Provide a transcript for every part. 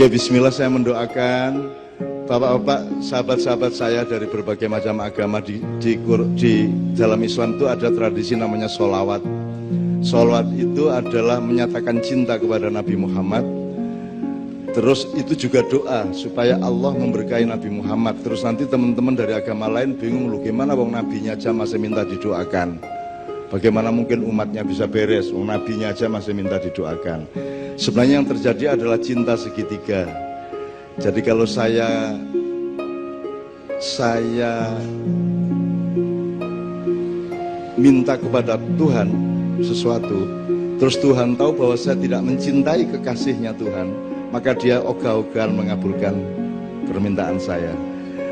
Oke, bismillah, saya mendoakan Bapak-bapak, sahabat-sahabat saya dari berbagai macam agama di dalam Islam itu ada tradisi namanya sholawat. Sholawat itu adalah menyatakan cinta kepada Nabi Muhammad. Terus itu juga doa supaya Allah memberkahi Nabi Muhammad. Terus nanti teman-teman dari agama lain bingung, lu gimana wong nabinya aja masih minta didoakan. Bagaimana mungkin umatnya bisa beres, wong nabinya aja masih minta didoakan. Sebenarnya yang terjadi adalah cinta segitiga. Jadi kalau saya minta kepada Tuhan sesuatu, terus Tuhan tahu bahwa saya tidak mencintai kekasihnya Tuhan, maka dia ogah-ogahan mengabulkan permintaan saya.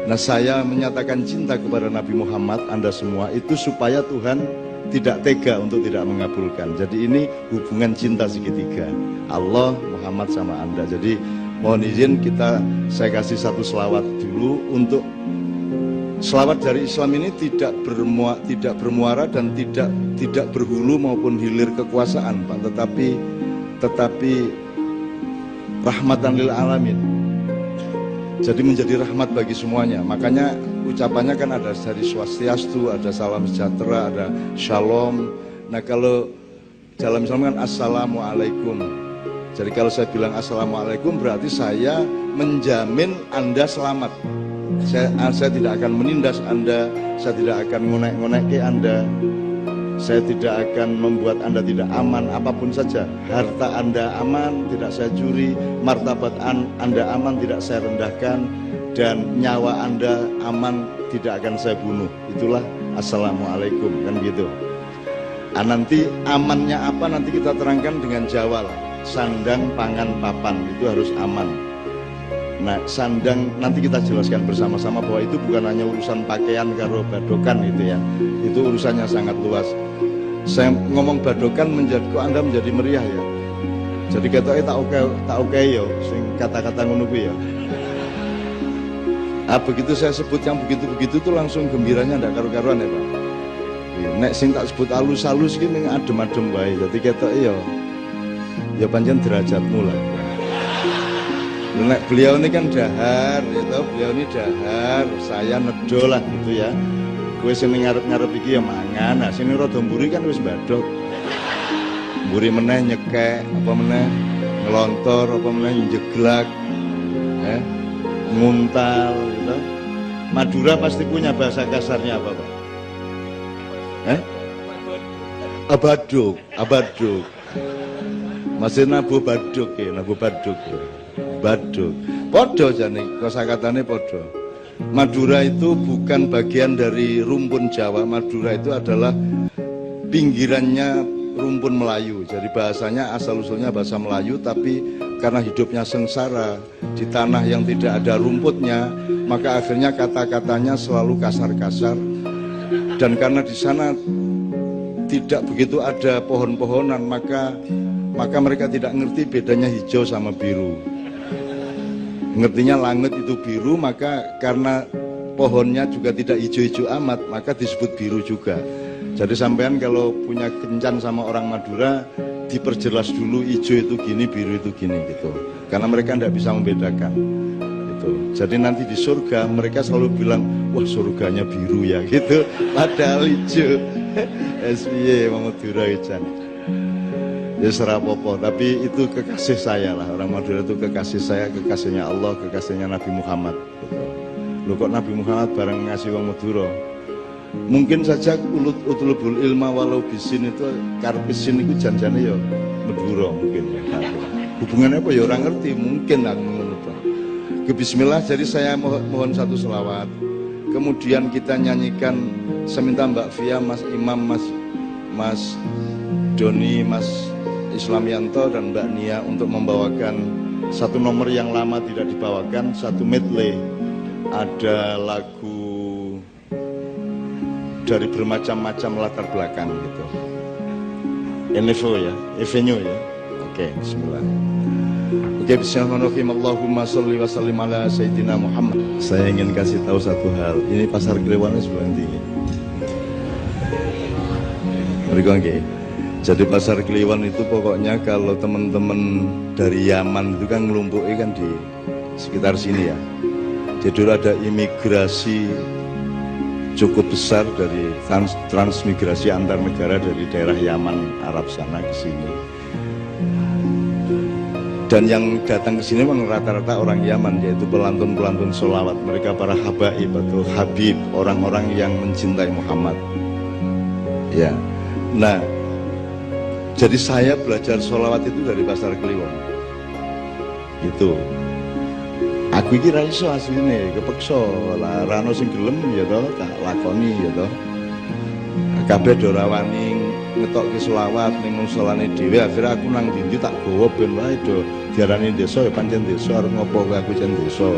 Nah, saya menyatakan cinta kepada Nabi Muhammad, Anda semua, itu supaya Tuhan tidak tega untuk tidak mengabulkan. Jadi ini hubungan cinta segitiga, Allah, Muhammad sama Anda. Jadi mohon izin saya kasih satu selawat dulu. Untuk selawat dari Islam ini tidak bermuara dan tidak berhulu maupun hilir kekuasaan, Pak, tetapi rahmatan lil alamin. Jadi menjadi rahmat bagi semuanya. Makanya ucapannya kan ada dari swastiastu, ada salam sejahtera, ada shalom. Nah, kalau dalam Islam kan assalamualaikum. Jadi kalau saya bilang assalamualaikum berarti saya menjamin Anda selamat. Saya tidak akan menindas Anda, saya tidak akan ngonek-ngonek ke Anda, saya tidak akan membuat Anda tidak aman apapun saja. Harta Anda aman, tidak saya curi. Martabat Anda aman, tidak saya rendahkan. Dan nyawa Anda aman, tidak akan saya bunuh. Itulah assalamualaikum, kan gitu. Nanti amannya apa nanti kita terangkan dengan Jawa lah. Sandang, pangan, papan, itu harus aman. Nah, sandang nanti kita jelaskan bersama-sama bahwa itu bukan hanya urusan pakaian karo badokan itu ya. Itu urusannya sangat luas. Saya ngomong badokan kok Anda menjadi meriah ya. Jadi kata tak oke yo, sing kata-kata ngono kuwi ya. Begitu saya sebut yang begitu-begitu tuh langsung gembiranya ndak karu-karuan ya, Pak. Nek sing tak sebut halus-halus ki ning adem-adem wae. Jadi kata ya pancen derajatmu lah. Nek beliau ini kan dahar, gitu. Beliau ini dahar, saya nedo lah gitu ya. Kowe sing ngarep-ngarep iki ya mangan, nah sini rada mburi kan wis badok. Mburi meneh nyekek, apa meneh ngelontor, apa meneh njeglak. Nguntal gitu. Madura pasti punya bahasa kasarnya apa, Pak? Abaduk. Masih nabu baduk ya. Baduk. Podo jane kosakatane podo. Madura itu bukan bagian dari rumpun Jawa. Madura itu adalah pinggirannya rumpun Melayu. Jadi bahasanya asal-usulnya bahasa Melayu, tapi karena hidupnya sengsara di tanah yang tidak ada rumputnya, maka akhirnya kata-katanya selalu kasar-kasar. Dan karena di sana tidak begitu ada pohon-pohonan, maka mereka tidak ngerti bedanya hijau sama biru. Ngertinya langit itu biru, maka karena pohonnya juga tidak hijau-hijau amat, maka disebut biru juga. Jadi sampean kalau punya kencan sama orang Madura, diperjelas dulu hijau itu gini, biru itu gini gitu. Karena mereka tidak bisa membedakan. Gitu. Jadi nanti di surga mereka selalu bilang, wah surganya biru ya gitu. Padahal hijau. SBY Madura Ican. Ya serapopo, tapi itu kekasih saya lah. Orang Madura itu kekasih saya, kekasihnya Allah, kekasihnya Nabi Muhammad gitu. Loh kok Nabi Muhammad bareng ngasih wong Madura? Mungkin saja utlubul ilma walau bisin itu karpisin itu janjane ya Madura mungkin. Hubungannya apa ya orang ngerti, mungkin aku menurut. Bismillah, jadi saya mohon satu selawat. Kemudian kita nyanyikan seminta Mbak Fia, Mas Imam, Mas Doni, Mas Islamianto dan Mbak Nia untuk membawakan satu nomor yang lama tidak dibawakan, satu medley. Ada lagu dari bermacam-macam latar belakang gitu. Enevo ya, Avenue ya. Oke, bismillah. Oke, bismillahirrahmanirrahim. Allahumma sholli wa sallim ala sayyidina Muhammad. Saya ingin kasih tahu satu hal. Ini pasar Klewane sebelah tinggi. Mereka nggih. Jadi pasar Kliwon itu pokoknya kalau teman-teman dari Yaman itu kan ngelumpuki kan di sekitar sini ya. Jadi dulu ada imigrasi cukup besar dari transmigrasi antar negara dari daerah Yaman Arab sana ke sini. Dan yang datang ke sini memang rata-rata orang Yaman, yaitu pelantun-pelantun sholawat. Mereka para habaib atau habib, orang-orang yang mencintai Muhammad. Ya, nah, jadi saya belajar sholawat itu dari pasar Kliwon. Gitu. Aku iki ra iso asline, kepeksa lah rano sing gelem ya toh, tak lakoni ya toh. Kabeh do ora wani ngetokke selawat ning musolane dhewe, akhirnya aku nang ndi tak gawa ben wae do diarani desa ya pancen desa arep ngopo kowe aku jan desa.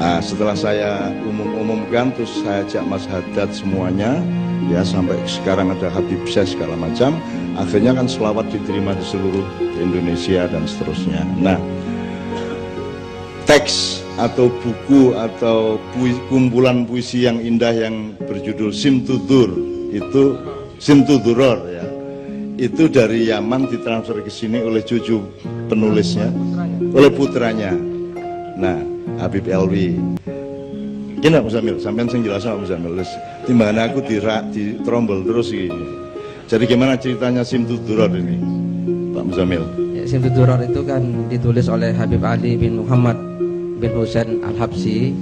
Nah, setelah saya umumkan terus saya ajak Mas Haddad semuanya ya sampai sekarang ada Habib Syekh segala macam, akhirnya kan selawat diterima di seluruh Indonesia dan seterusnya. Nah, teks atau buku atau kumpulan puisi yang indah yang berjudul Simtudur itu Simtuduror ya, itu dari Yaman ditransfer ke sini oleh cucu penulisnya, oleh putranya. Nah, Habib Elwi. Gini Pak Muzamil, sampean sing jelas Pak Muzamil. Timbangan aku di trombol terus ini. Jadi gimana ceritanya Simtuduror ini, Pak Muzamil? Ya, Simtuduror itu kan ditulis oleh Habib Ali bin Muhammad bin Husain Al-Habsyi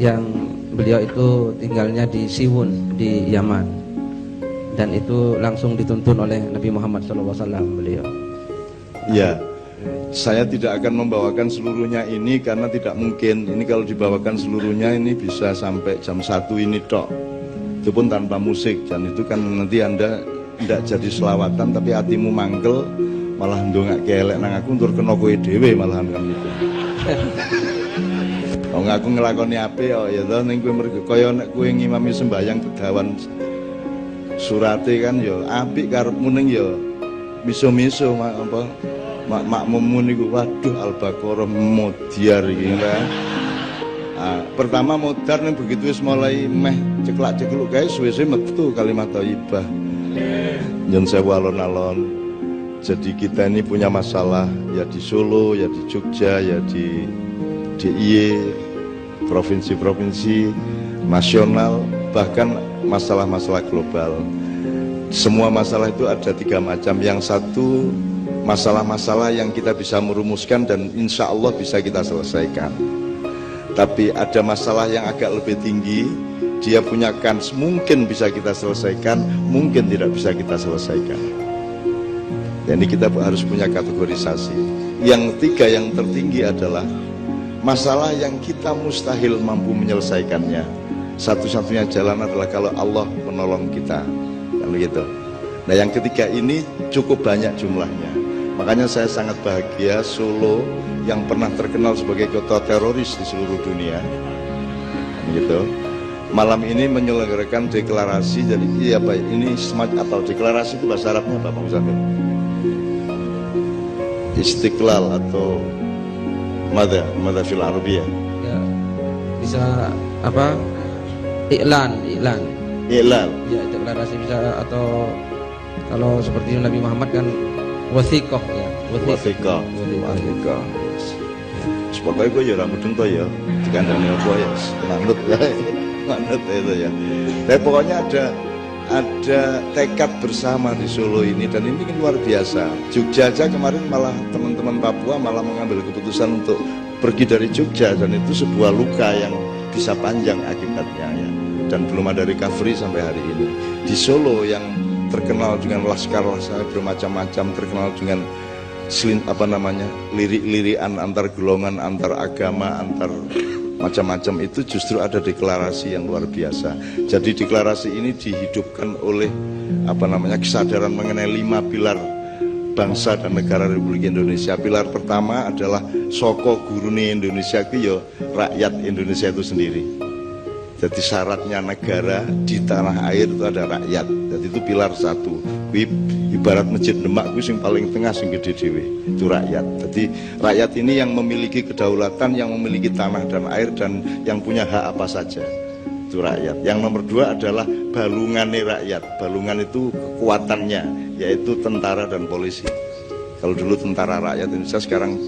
yang beliau itu tinggalnya di Siwun di Yaman. Dan itu langsung dituntun oleh Nabi Muhammad SAW beliau. Ya, saya tidak akan membawakan seluruhnya ini karena tidak mungkin. Ini kalau dibawakan seluruhnya ini bisa sampai jam 1 ini tok. Itu pun tanpa musik. Dan itu kan nanti Anda tidak jadi selawatan tapi hatimu mangkel, malah ndongak kelek nang aku untuk kena kowe dhewe malahan kan gitu. Wong aku nglakoni apik kok ya to ning kowe mergo kaya nek kowe ngimami sembahyang kedawan surate kan ya apik karepmu ning ya miso-miso apa makmummu niku waduh Al-Baqarah modiar iki kan. Pertama modar ning begitu wis mulai meh ceklak-cekluk kae suwe-suwe metu kalimat thayyibah. Nyun sewu alon-alon. Jadi kita ini punya masalah ya di Solo, ya di Jogja, ya di DIY, provinsi-provinsi, nasional, bahkan masalah-masalah global. Semua masalah itu ada 3 macam. Yang satu masalah-masalah yang kita bisa merumuskan dan insya Allah bisa kita selesaikan. Tapi ada masalah yang agak lebih tinggi, dia punya kans mungkin bisa kita selesaikan, mungkin tidak bisa kita selesaikan. Jadi kita harus punya kategorisasi. Yang 3 yang tertinggi adalah masalah yang kita mustahil mampu menyelesaikannya. Satu-satunya jalan adalah kalau Allah menolong kita, kan begitu. Nah, yang ketiga ini cukup banyak jumlahnya. Makanya saya sangat bahagia Solo yang pernah terkenal sebagai kota teroris di seluruh dunia, kan gitu. Malam ini menyelenggarakan deklarasi. Jadi iya Pak, ini semacam apa? Deklarasi itu bahasa Arabnya apa Pak Muzamil? Istiqlal atau Mada fil Arabiyah. Ya, bisa apa? Iklan. Ya, deklarasi bisa, atau kalau seperti Nabi Muhammad kan wasiqah ya. Wasiqah. Pokoknya gue ya rambut to ya, dikandani apa ya, manut itu ya. Tapi pokoknya ada tekad bersama di Solo ini dan ini kan luar biasa. Jogja aja kemarin malah teman-teman Papua malah mengambil keputusan untuk pergi dari Jogja dan itu sebuah luka yang bisa panjang akibatnya ya. Dan belum ada recovery sampai hari ini. Di Solo yang terkenal dengan laskar-laskar bermacam-macam, terkenal dengan lirik-lirikan antar golongan, antar agama, antar macam-macam, itu justru ada deklarasi yang luar biasa. Jadi deklarasi ini dihidupkan oleh kesadaran mengenai 5 pilar bangsa dan negara Republik Indonesia. Pilar pertama adalah soko gurune Indonesia itu ya rakyat Indonesia itu sendiri. Jadi syaratnya negara di tanah air itu ada rakyat. Jadi itu pilar 1. Ibarat masjid Demak itu yang paling tengah sing gede dhewe, itu rakyat. Jadi rakyat ini yang memiliki kedaulatan, yang memiliki tanah dan air dan yang punya hak apa saja. Itu itu rakyat. Yang nomor dua adalah balungannya rakyat. Balungan itu kekuatannya, yaitu tentara dan polisi. Kalau dulu tentara rakyat Indonesia, sekarang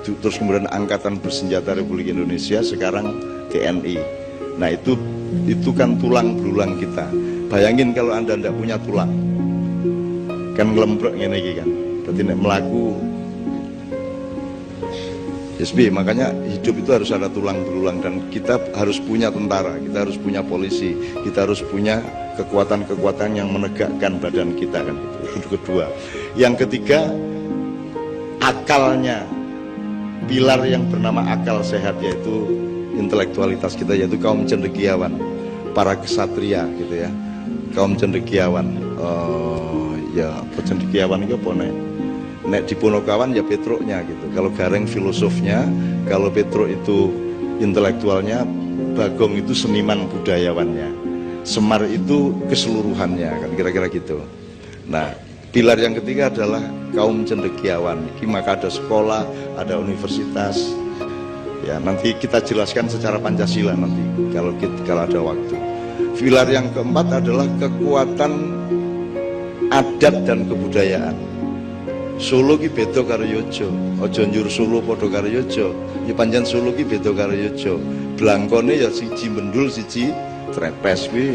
terus kemudian Angkatan Bersenjata Republik Indonesia, sekarang TNI. Nah itu kan tulang belulang kita. Bayangin kalau Anda tidak punya tulang, kan ngelembrek ngene kan. Berarti nek melaku SB, makanya hidup itu harus ada tulang belulang, dan kita harus punya tentara, kita harus punya polisi, kita harus punya kekuatan-kekuatan yang menegakkan badan kita kan. Itu kedua. Yang ketiga, akalnya, pilar yang bernama akal sehat, yaitu intelektualitas kita, yaitu kaum cendekiawan, para kesatria gitu ya, kaum cendekiawan. Ya cendekiawan itu apa nek di Ponokawan ya Petruknya gitu. Kalau Gareng filosofnya, kalau Petruk itu intelektualnya, Bagong itu seniman budayawannya, Semar itu keseluruhannya kan, kira-kira gitu. Nah pilar yang ketiga adalah kaum cendekiawan. Maka ada sekolah, ada universitas. Ya nanti kita jelaskan secara Pancasila nanti kalau ada waktu. Pilar yang keempat adalah kekuatan adat dan kebudayaan. Solo ki beda karo Yojo, aja njur Solo padha karo Yojo. Ya pancen Solo ki beda karo Yojo. Blangkone ya siji Bendul, siji Trepes kuwi.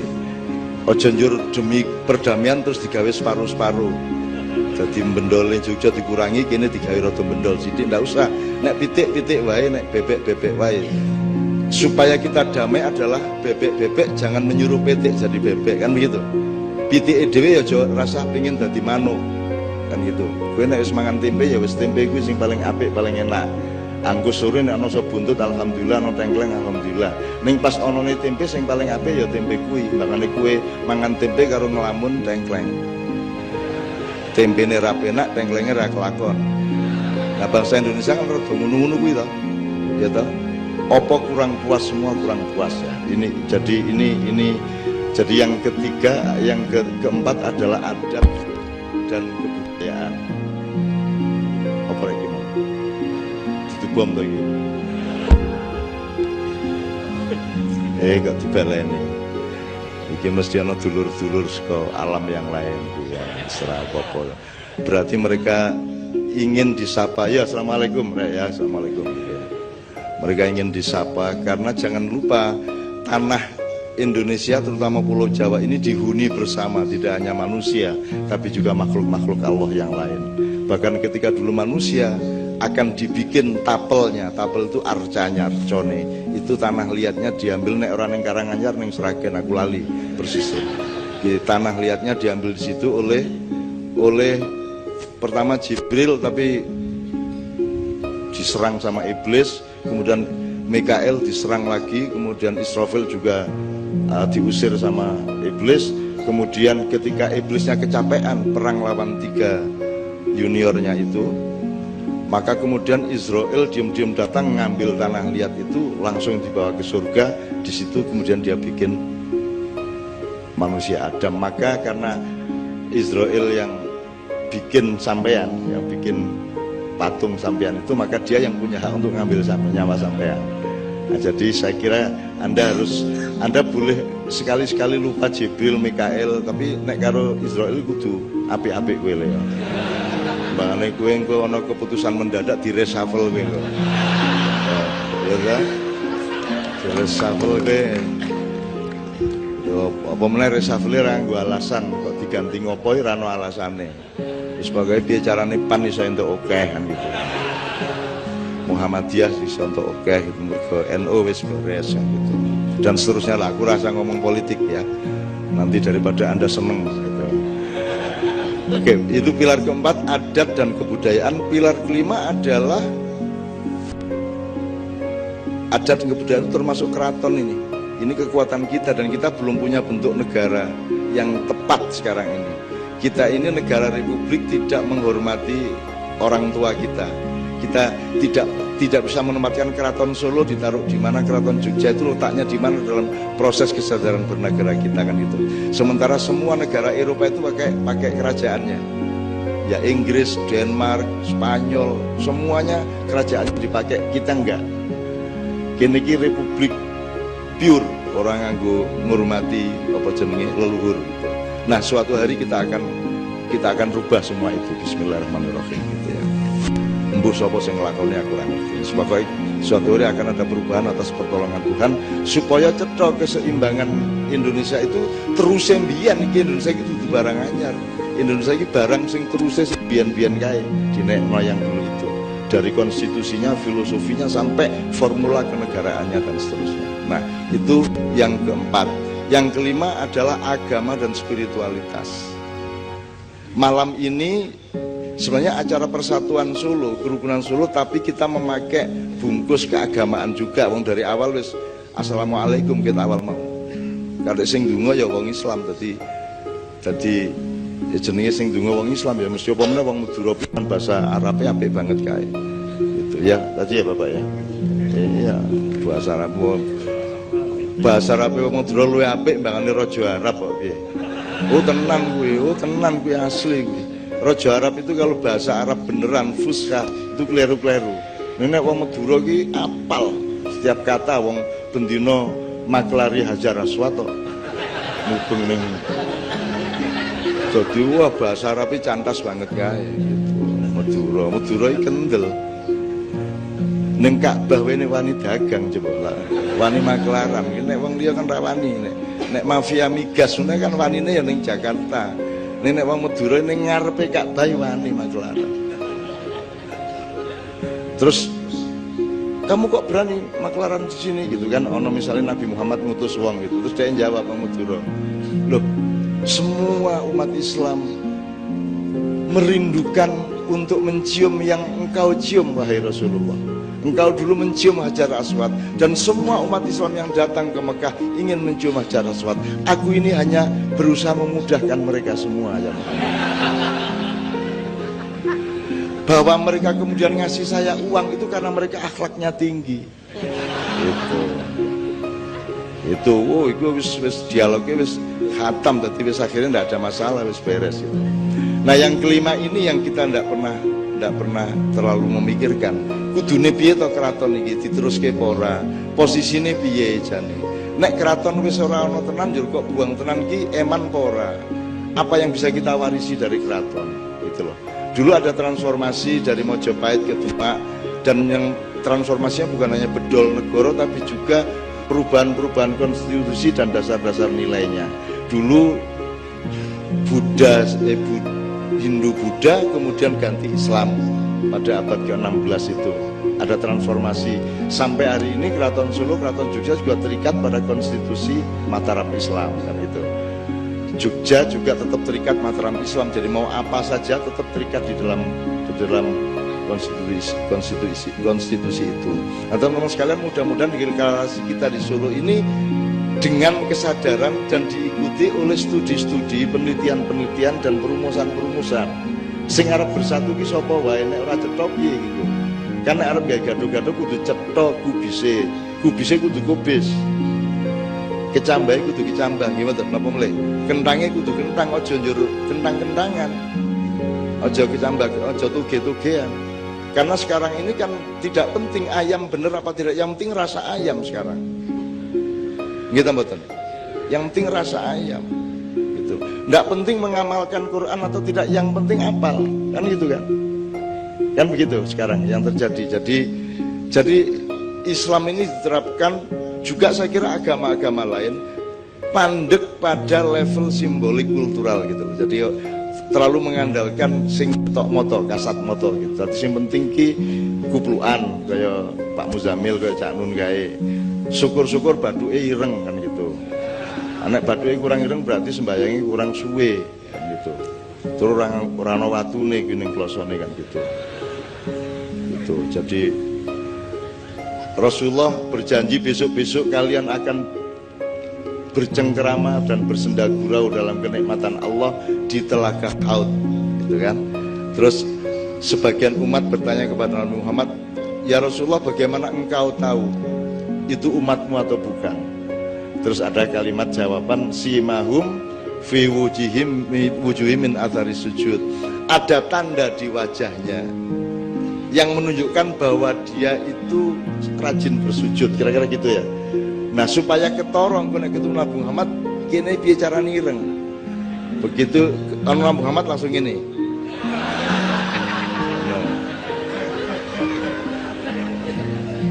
Aja njur demi perdamaian terus digawe separuh-separuh. Jadi Bendole Jogja dikurangi, kene digawe rada Bendol sithik, ndak usah. Nek pitik-pitik wae, nek bebek-bebek wae. Supaya kita damai adalah bebek-bebek jangan menyuruh pitik jadi bebek, kan begitu. Pitik dhewe ya aja rasa pengin dadi manuk, kan gitu. Kowe nek wis mangan tempe ya wis tempe kuwi sing paling apik, paling enak. Anggo sore nek ana sop buntut alhamdulillah, ana tengkleng alhamdulillah. Ning pas anane tempe sing paling apik ya tempe kuwi. Makane kowe mangan tempe karo ngelamun tengkleng. Tempene ra penak, tengklenge ra kelakon. Nah bangsa Indonesia kan rada ngono-ngono kuwi to. Ya toh. Apa kurang puas, semua kurang puas ya. Ini jadi yang ketiga, yang keempat adalah adat dan kebudayaan. Apa lagi mau? Itu bom lagi. Gak dibaleni. Iki mesti ana dulur-dulur saka alam yang lain ya, serah apa-apa. Berarti mereka ingin disapa. Ya, assalamualaikum, ya, assalamualaikum. Mereka ingin disapa karena jangan lupa tanah Indonesia terutama Pulau Jawa ini dihuni bersama, tidak hanya manusia tapi juga makhluk-makhluk Allah yang lain. Bahkan ketika dulu manusia akan dibikin tapelnya, tapel itu arcanya, arcone, itu tanah liatnya diambil nek orang yang Karanganyar neng Sragen, aku lali persisnya. Tanah liatnya diambil di situ oleh pertama Jibril, tapi diserang sama iblis, kemudian Mikael diserang lagi, kemudian Israfil juga diusir sama iblis. Kemudian ketika iblisnya kecapean perang lawan 3 juniornya itu, maka kemudian Israel diam-diam datang ngambil tanah liat itu, langsung dibawa ke surga. Di situ kemudian dia bikin manusia Adam. Maka karena Israel yang bikin sampean, yang bikin patung sampean itu, maka dia yang punya hak untuk ngambil nyawa sampean. Nah, jadi saya kira Anda boleh sekali-sekali lupa Jibril, Mikael, tapi nek karo Israel kudu apik-apik kowe ya. Mbangane kowe engko ana keputusan mendadak di reshuffle kowe kok. Ya kan? Di reshuffle kowe. Yo apa meneh reshuffle ra nggo alasan kok diganti ngopo ora ana alasane. Wis pokoke piye carane PAN iso entuk akeh kan gitu. Muhammadiyah iso entuk akeh gitu, mergo NU wis beres kan gitu. Dan seterusnya lah, aku rasa ngomong politik ya. Nanti daripada Anda seneng gitu. Oke, itu pilar keempat, adat dan kebudayaan. Pilar kelima adalah adat dan kebudayaan, termasuk keraton ini. Ini kekuatan kita, dan kita belum punya bentuk negara yang tepat sekarang ini. Kita ini negara republik, tidak menghormati orang tua kita. Kita tidak bisa menempatkan keraton Solo ditaruh di mana, keraton Jogja itu letaknya di mana dalam proses kesadaran bernegara kita kan itu. Sementara semua negara Eropa itu pakai kerajaannya. Ya Inggris, Denmark, Spanyol, semuanya kerajaannya dipakai, kita enggak. Kini republik pure, orang nganggo ngurmati apa jenenge leluhur gitu. Nah, suatu hari kita akan rubah semua itu. Bismillahirrahmanirrahim gitu ya. Embuh sapa sing nglakoni aku ora ngerti. Sebab suatu hari akan ada perubahan atas pertolongan Tuhan supaya cetha keseimbangan Indonesia itu terus mbiyen iki. Indonesia iki dudu barang anyar. Indonesia iki barang sing terus biyen-biyen kae dinekno yang dulu itu. Dari konstitusinya, filosofinya sampai formula kenegaraannya dan seterusnya. Nah, itu yang keempat. Yang kelima adalah agama dan spiritualitas. Malam ini sebenarnya acara persatuan Solo, kerukunan Solo, tapi kita memakai bungkus keagamaan juga. Wong dari awal wis assalamualaikum kita awal mau. Kalau sing donga ya wong Islam, dadi ya jenenge sing donga wong Islam ya mesti apa meneh wong Madura kan bahasa Arabnya apik banget kae. Gitu ya, tadi ya Bapak ya. Iya, bahasa Arab wong Madura luwih apik mbangane raja Arab kok piye. Oh tenan kuwi asli kuwi. Raja Arab itu kalau bahasa Arab beneran fushah itu kleru-kleru. Nek wong Madura ki apal setiap kata wong bendina maklari Hajar Aswad kok. Mubeng ning jadi wah bahasa Arab ini cantas banget kae gitu. Madura iki kendel. Ning Ka'bah wene wani dagang coba lah. Wani maklaran. Nek wong liya kan ra wani nek mafia migas ngene kan wanine ya ning Jakarta. Nek wong Madura ning ngarepe Ka'bah wani maklaran. Terus kamu kok berani maklaran di sini gitu kan? Ono misalnya Nabi Muhammad ngutus wong gitu. Terus dia jawab wong Madura. Loh, semua umat Islam merindukan untuk mencium yang engkau cium wahai Rasulullah. Engkau dulu mencium Hajar Aswad dan semua umat Islam yang datang ke Mekah ingin mencium Hajar Aswad. Aku ini hanya berusaha memudahkan mereka semua ya. Bahwa mereka kemudian ngasih saya uang itu karena mereka akhlaknya tinggi. Itu wis dialognya wis khatam, tapi wis akhirnya tidak ada masalah, wis beres gitu. Nah yang kelima ini yang kita tidak pernah terlalu memikirkan. Kudune piye to keraton iki diteruske apa ora? Posisine piye jane? Nek keraton wis ora ana tenan njur kok buang tenan iki eman apa ora? Apa yang bisa kita warisi dari keraton? Gitu loh. Dulu ada transformasi dari Mojopahit ke Demak dan yang transformasinya bukan hanya bedol negara tapi juga perubahan-perubahan konstitusi dan dasar-dasar nilainya. Dulu Hindu-Buddha kemudian ganti Islam pada abad ke-16 itu. Ada transformasi sampai hari ini Keraton Solo, Keraton Jogja juga terikat pada konstitusi Mataram Islam kan itu. Jogja juga tetap terikat Mataram Islam. Jadi mau apa saja tetap terikat di dalam konstitusi itu. Nah, teman-teman sekalian, mudah-mudahan deklarasi kita di Solo ini dengan kesadaran dan diikuti oleh studi-studi, penelitian-penelitian dan perumusan-perumusan. Sing arep bersatu ki sapa wae nek ora cetha piye gitu. Kan nek arep gawe gaduh-gaduh kudu cetha kubise. Kubise kudu kubis. Kecambahe kudu kecambah nggih mboten napa mleh. Kentange kudu kentang aja njur kentang-kentangan. Aja kecambah, aja tuge-tugean. Karena sekarang ini kan tidak penting ayam bener apa tidak, yang penting rasa ayam sekarang. Gitu mboten. Yang penting rasa ayam. Gitu. Enggak penting mengamalkan Quran atau tidak, yang penting apal. Kan gitu kan? Kan begitu sekarang yang terjadi. Jadi Islam ini diterapkan juga, saya kira agama-agama lain pandek pada level simbolik kultural gitu. Jadi terlalu mengandalkan sing tok moto, kasat moto gitu. Tapi sing penting ki kupluan kaya Pak Muzamil, kaya Cak Nun gawe. Syukur-syukur baduke ireng kan gitu. Anek baduke kurang ireng berarti sembayangi kurang suwe kan gitu. Terus ora ana watune ki ning klosone kan gitu. Gitu. Jadi Rasulullah berjanji besok-besok kalian akan bercengkerama dan bersenda gurau dalam kenikmatan Allah di telaga Haud, gitu kan. Terus sebagian umat bertanya kepada Nabi Muhammad, ya Rasulullah, bagaimana engkau tahu itu umatmu atau bukan? Terus ada kalimat jawaban, simahum fi wujuhim min athari sujud. Ada tanda di wajahnya yang menunjukkan bahwa dia itu rajin bersujud, kira-kira gitu ya. Nah supaya ketorong kena ketemu Nabi Muhammad, kene piye carane ireng. Begitu Nabi Muhammad langsung ini.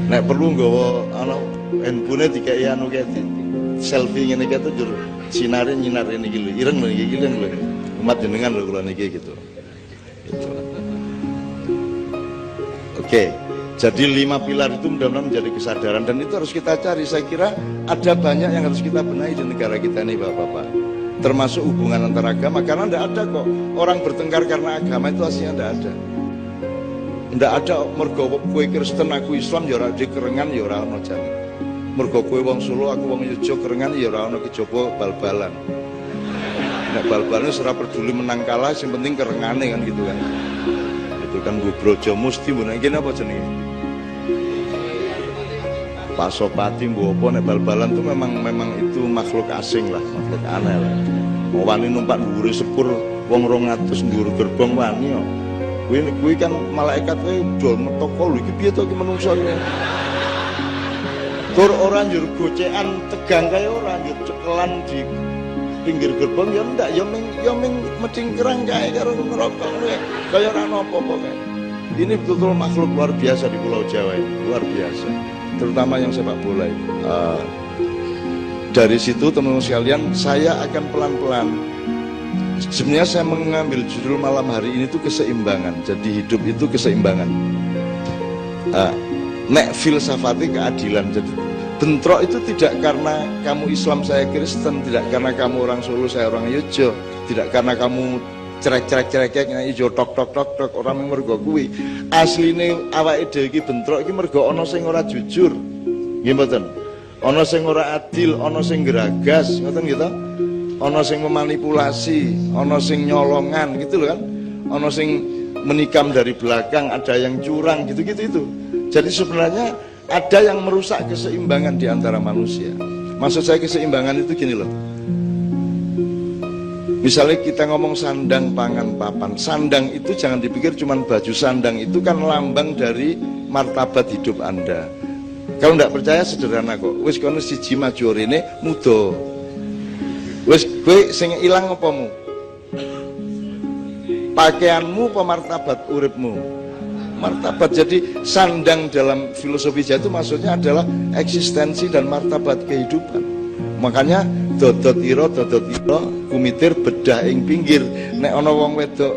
Nek perlu nggawa ana handphone dikai anu kae selfie ngene iki tuh sinare nyinar ini iki lho, ireng lho iki lho. Umat jenengan lho kula niki gitu. Gitu. Oke. Jadi 5 pilar itu mudah-mudahan menjadi kesadaran dan itu harus kita cari. Saya kira ada banyak yang harus kita benahi di negara kita ini Bapak-bapak. Termasuk hubungan antar agama, karena tidak ada kok orang bertengkar karena agama, itu aslinya tidak ada. Tidak ada mergo kowe Kristen aku Islam ya ora dikerengan ya ora ono jane. Mergo kowe wong Solo aku wong Yogyakarta kerengan ya ora ono kejaba bal-balan. Nek bal-balan ora peduli menang kalah, sing penting kerengane kan gitu kan. Itu kan Bu Brojo Musti mbok nek kene apa jenenge? Pasopati mbok apa nek bal-balan tuh memang itu makhluk asing lah, makhluk aneh lah. Mau wani numpak dhuwure sepur wong 200 dhuwur gerbong wani kok. Kuwi kan malaikat kowe dol metoko lho iki piye to iki menungso iki. Tur ora njur gocekan tegang kae ora njur cekelan di pinggir gerbong ya ndak ya ming metingkrang kae karo ngerokok kaya ora apa-apa kae. Ini betul-betul makhluk luar biasa di Pulau Jawa ini, luar biasa. Terutama yang sepak bola itu. Dari situ teman-teman sekalian, saya akan pelan-pelan. Sebenarnya saya mengambil judul malam hari ini itu keseimbangan. Jadi hidup itu keseimbangan. Nek filsafati keadilan. Jadi bentrok itu tidak karena kamu Islam saya Kristen, tidak karena kamu orang Solo saya orang Yogyakarta, tidak karena kamu cerek-cerek ijo tok orang mergo kuwi. Asline awake dhewe iki bentrok iki mergo ana sing ora jujur. Nggih mboten? Ana sing ora adil, ana sing geragas, ngoten gitu. Ana sing memanipulasi, ana sing nyolongan gitu loh kan. Ana sing menikam dari belakang, ada yang curang gitu-gitu itu. Jadi sebenarnya ada yang merusak keseimbangan di antara manusia. Maksud saya keseimbangan itu gini loh. Misalnya kita ngomong sandang, pangan, papan. Sandang itu jangan dipikir cuma baju. Sandang itu kan lambang dari martabat hidup Anda. Kalau tidak percaya sederhana kok. Wis kono siji maju rene muda. Wis kowe sing ilang apamu? Pakaianmu apa martabat uripmu? Martabat. Jadi sandang dalam filosofi Jawa itu maksudnya adalah eksistensi dan martabat kehidupan. Makanya dodot ira kumitir bedah ing pinggir. Nek ana wong wedok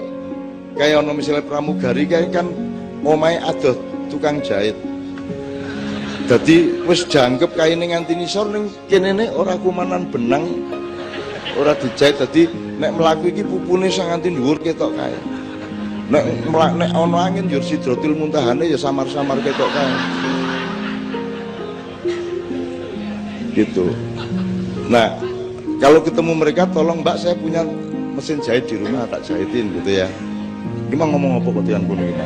kaya ana misalnya pramugari kaya kan omahe adoh tukang jahit. Dadi wis jangkep kaine nganti nisor ning kene ora kumanan benang, ora dijahit. Dadi nek mlaku iki pupune sing nganti dhuwur ketok kae. Nek ana angin yo Sidratil Muntahane ya samar-samar ketok kae. Gitu. Nah, kalau ketemu mereka, tolong Mbak saya punya mesin jahit di rumah, tak jahitin gitu ya. Gimana ngomong apa kok tian kuning ini?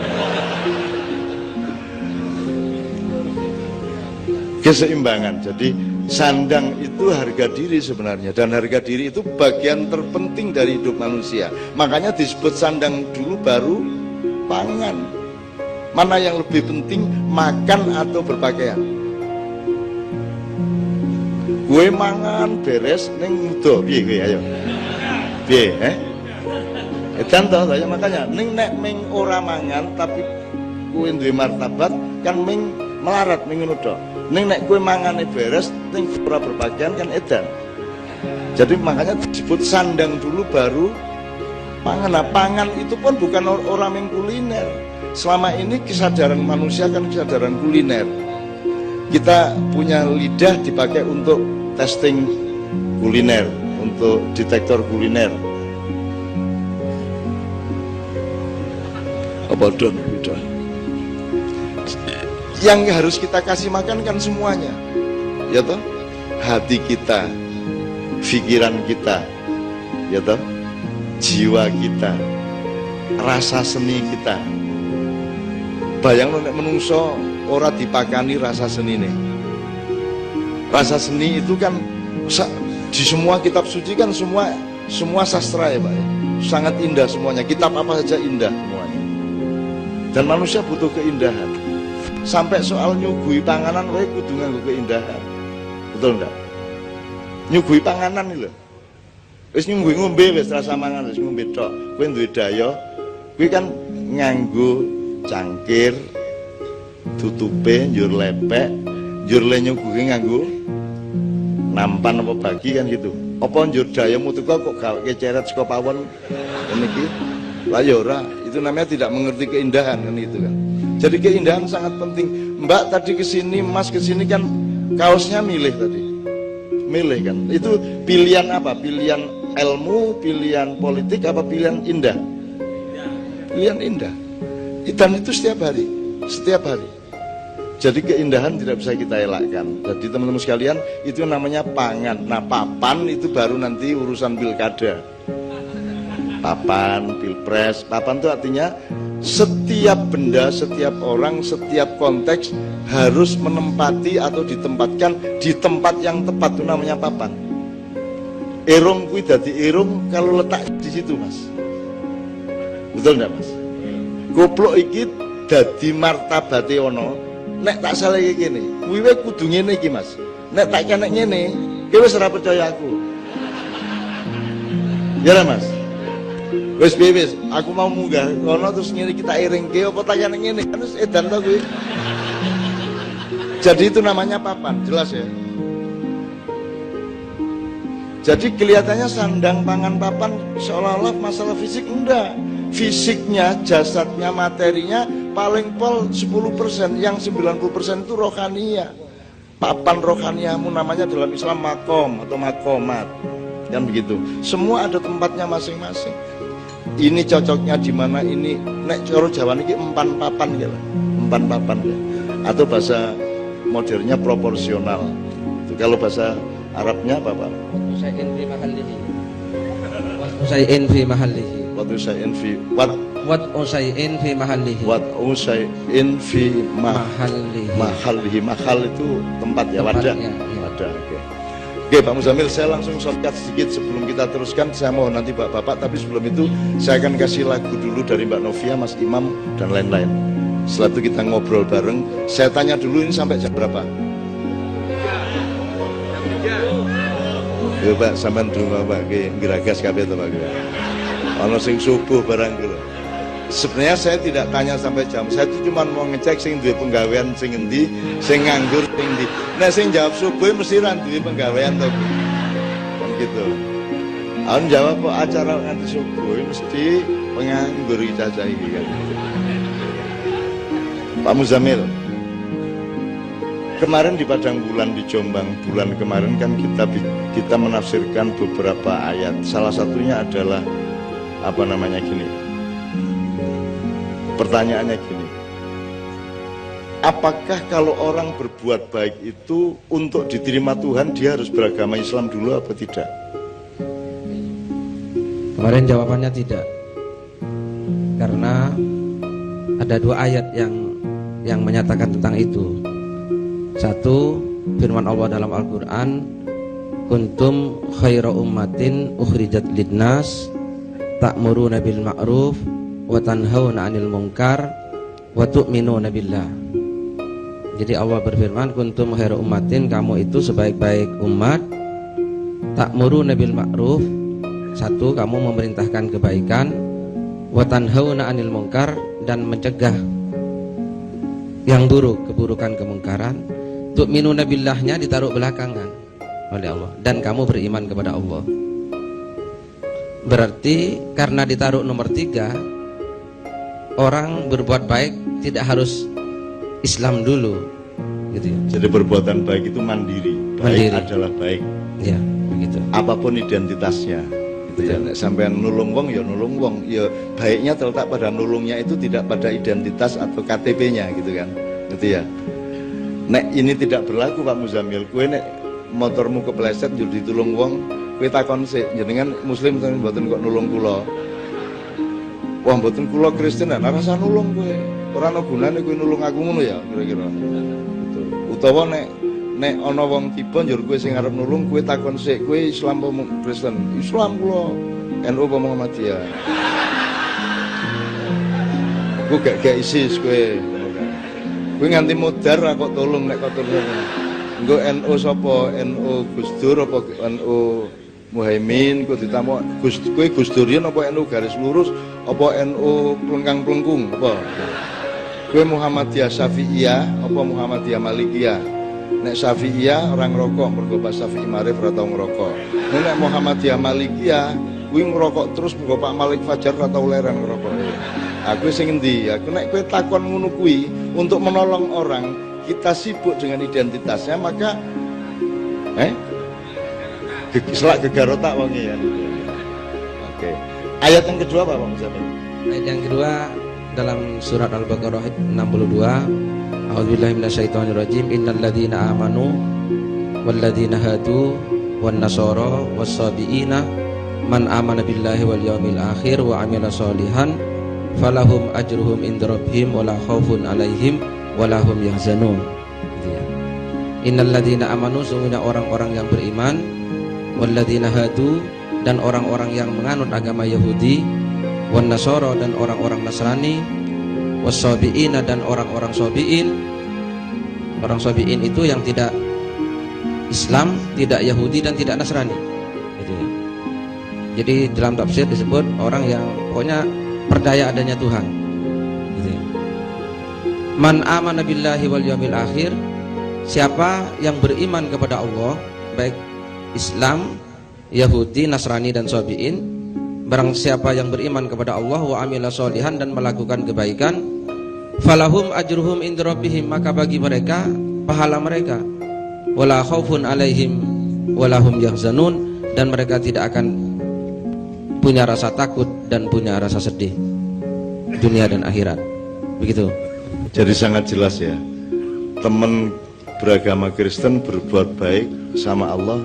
Keseimbangan. Jadi sandang itu harga diri sebenarnya, dan harga diri itu bagian terpenting dari hidup manusia. Makanya disebut sandang dulu baru pangan. Mana yang lebih penting, makan atau berpakaian? Gue mangan beres ning muda piye kowe ayo. Piye edan to ya makanya ning nek ming ora mangan tapi kowe duwe martabat kan ming melarat ning ngono tok. Ning nek kowe mangane beres ning ora berpakaian kan edan. Jadi makanya disebut sandang dulu baru pangan. Nah, pangan itu pun bukan orang yang kuliner. Selama ini kesadaran manusia kan kesadaran kuliner. Kita punya lidah dipakai untuk testing kuliner, untuk detektor kuliner. Apa don? Yang harus kita kasih makan kan semuanya, ya toh? Hati kita, pikiran kita, ya toh? Jiwa kita, rasa seni kita. Bayang nek menungso ora dipakani rasa seni nih. Rasa seni itu kan di semua kitab suci kan semua sastra ya Pak ya. Sangat indah semuanya. Kitab apa saja indah semuanya. Dan manusia butuh keindahan. Sampai soal nyuguhi panganan wae kudu nganggo keindahan. Betul enggak? Nyuguhi panganan iki lho. Wis nyuguhi ngombe wis rasa mangan wis ngombe tok. Kowe duwe daya, kuwi kan nganggo cangkir tutupe njur lepek, njur le nyuguhi nganggo nampan apa bagi kan gitu. Apa njur dayamu teko kok gaweke ceret saka pawon ngene iki. Lah ya ora, itu namanya tidak mengerti keindahan kan itu kan. Jadi keindahan sangat penting. Mbak tadi kesini, Mas kesini kan kaosnya milih tadi. Milih kan. Itu pilihan apa? Pilihan ilmu, pilihan politik apa pilihan indah? Pilihan indah. Dan itu setiap hari, setiap hari. Jadi keindahan tidak bisa kita elakkan. Jadi teman-teman sekalian, itu namanya pangan. Nah, papan itu baru nanti urusan pilkada. Papan, pilpres. Papan itu artinya setiap benda, setiap orang, setiap konteks harus menempati atau ditempatkan di tempat yang tepat, itu namanya papan. Irung kuwi dadi irung kalau letak di situ, Mas. Betul enggak, Mas? Goblok iki dadi martabate ono. Nek tak salah iki kene, kuwi wae kudu ngene iki, Mas. Nek tak kene ngene, kowe wis ora percaya aku. Ya lah, Mas. Wis wis, aku mau munggah kono terus ngene kita iringke apa tak kene ngene, kan wis edan to kuwi. Jadi itu namanya papan, jelas ya. Jadi kelihatannya sandang pangan papan seolah-olah masalah fisik, enggak. Fisiknya, jasadnya, materinya paling pol 10%, yang 90% itu rohania. Papan rohaniamu namanya dalam Islam makom atau makomat, kan begitu. Semua ada tempatnya masing-masing. Ini cocoknya di mana, ini nek coro Jawa niki empan papan ya, empan papan ya. Atau bahasa modernnya proporsional. Itu kalau bahasa Arabnya apa, Pak? Usai'in fi mahallihi. Usai'in fi mahallihi. What usai'in fi mahallihi. What usai'in fi Mahallihi. Mahal itu tempat ya, wadah. Ya. Wadah. Oke. Oke, Pak Muzamil, saya langsung shortcut sedikit sebelum kita teruskan. Saya mohon nanti Bapak, tapi sebelum itu saya akan kasih lagu dulu dari Mbak Novia, Mas Imam dan lain-lain. Setelah itu kita ngobrol bareng. Saya tanya dulu ini sampai jam berapa? Ya Pak, sampean dulu Pak, geragas kabeh to Pak. Ono sing subuh barang gitu. Sebenarnya saya tidak tanya sampai jam. Saya itu cuma mau ngecek sing duwe penggawean sing endi, sing nganggur sing endi. Nah sing jawab subuh mesti ra duwe penggawean to. Kan gitu. Aku jawab kok acara nganti subuh mesti penganggur ijazah iki kan. Pak Muzamil. Kemarin di Padang Bulan di Jombang bulan kemarin kan kita menafsirkan beberapa ayat. Salah satunya adalah apa namanya gini. Pertanyaannya gini. Apakah kalau orang berbuat baik itu untuk diterima Tuhan dia harus beragama Islam dulu apa tidak? Kemarin jawabannya tidak. Karena ada dua ayat yang menyatakan tentang itu. Satu, firman Allah dalam Al-Quran, kuntum khaira ummatin ukhrijat lidnas ta'muruna bil ma'ruf wa tanhauna 'anil munkar wa tu'minuna billah. Jadi Allah berfirman, kuntum khaira ummatin, kamu itu sebaik-baik umat, ta'muruna bil ma'ruf, satu, kamu memerintahkan kebaikan, wa tanhauna 'anil munkar, dan mencegah yang buruk, keburukan, kemungkaran. Tu'minuna billahnya ditaruh belakangan oleh Allah, dan kamu beriman kepada Allah. Berarti karena ditaruh nomor 3, orang berbuat baik tidak harus Islam dulu gitu ya. Jadi perbuatan baik itu mandiri. Baik adalah baik. Ya, begitu. Apapun identitasnya. Gitu ya. Sampai nulung wong ya nulung wong. Ya baiknya terletak pada nulungnya itu, tidak pada identitas atau KTP-nya gitu kan. Gitu ya. Nek ini tidak berlaku Pak Muzamil, kue nek motormu kepleset jadi ditulung wong, kue takon sik jenengan muslim tapi mboten kok nulung kula. Wah mboten kula Kristen, nek rasa nulung kue. Ora ana gunane kue nulung aku ngono ya kira-kira. Gitu. Utawa nek ana wong tiba njur kue sing arep nulung, kue takon sik, kue Islam apa Kristen? Islam kula. NU apa Muhammadiyah. Ku gak ISIS kue. Kowe nganti modar kok tolong nek kok tolong. Engko NU sapa? NU Gus Dur apa NU Muhaimin? Kok ditamu kowe Gus Durian apa NU garis lurus apa NU plengkang-plengkung apa? Kowe Muhammadiyah Syafi'iyah apa Muhammadiyah Malikiyah? Nek Syafi'iyah orang ngerokok mergo Pak Syafi'i Marif ora tau ngerokok. Nek Muhammadiyah Malikiyah kuwi ngerokok terus mergo Pak Malik Fajar ora tau leran ngerokok. Aku sing endi? Aku nek kowe takon ngono kuwi untuk menolong orang, kita sibuk dengan identitasnya maka selak gegarotak wong ya. Oke. Ayat yang kedua apa Pak Muzammil? Ayat yang kedua dalam surat Al-Baqarah 62, A'udzubillahi minasyaitonirrajim. Innal ladzina amanu wal ladzina hadu wan nasara was-sabiina man amana billahi wal yaumil akhir wa amila sholihan falahum ajruhum inda rabbihim wala khaufun alaihim wala hum yahzanun. Innal ladzina amanu, sungguhnya orang-orang yang beriman, wal ladzina hadu, dan orang-orang yang menganut agama Yahudi, wan nasara, dan orang-orang Nasrani, was-sabiina, dan orang-orang sabiin. Orang sabiin itu yang tidak Islam, tidak Yahudi, dan tidak Nasrani. Gitu ya. Jadi dalam tafsir disebut orang yang pokoknya percaya adanya Tuhan. Gitu ya. Man amana billahi wal yaumil akhir, siapa yang beriman kepada Allah, baik Islam, Yahudi, Nasrani, dan sabiin. Barang siapa yang beriman kepada Allah wa amila sholihan, dan melakukan kebaikan, falahum ajruhum inda rabbihim, maka bagi mereka pahala mereka, wala khaufun alaihim wala hum yahzanun, dan mereka tidak akan punya rasa takut dan punya rasa sedih dunia dan akhirat. Begitu. Jadi sangat jelas ya, teman beragama Kristen berbuat baik sama Allah,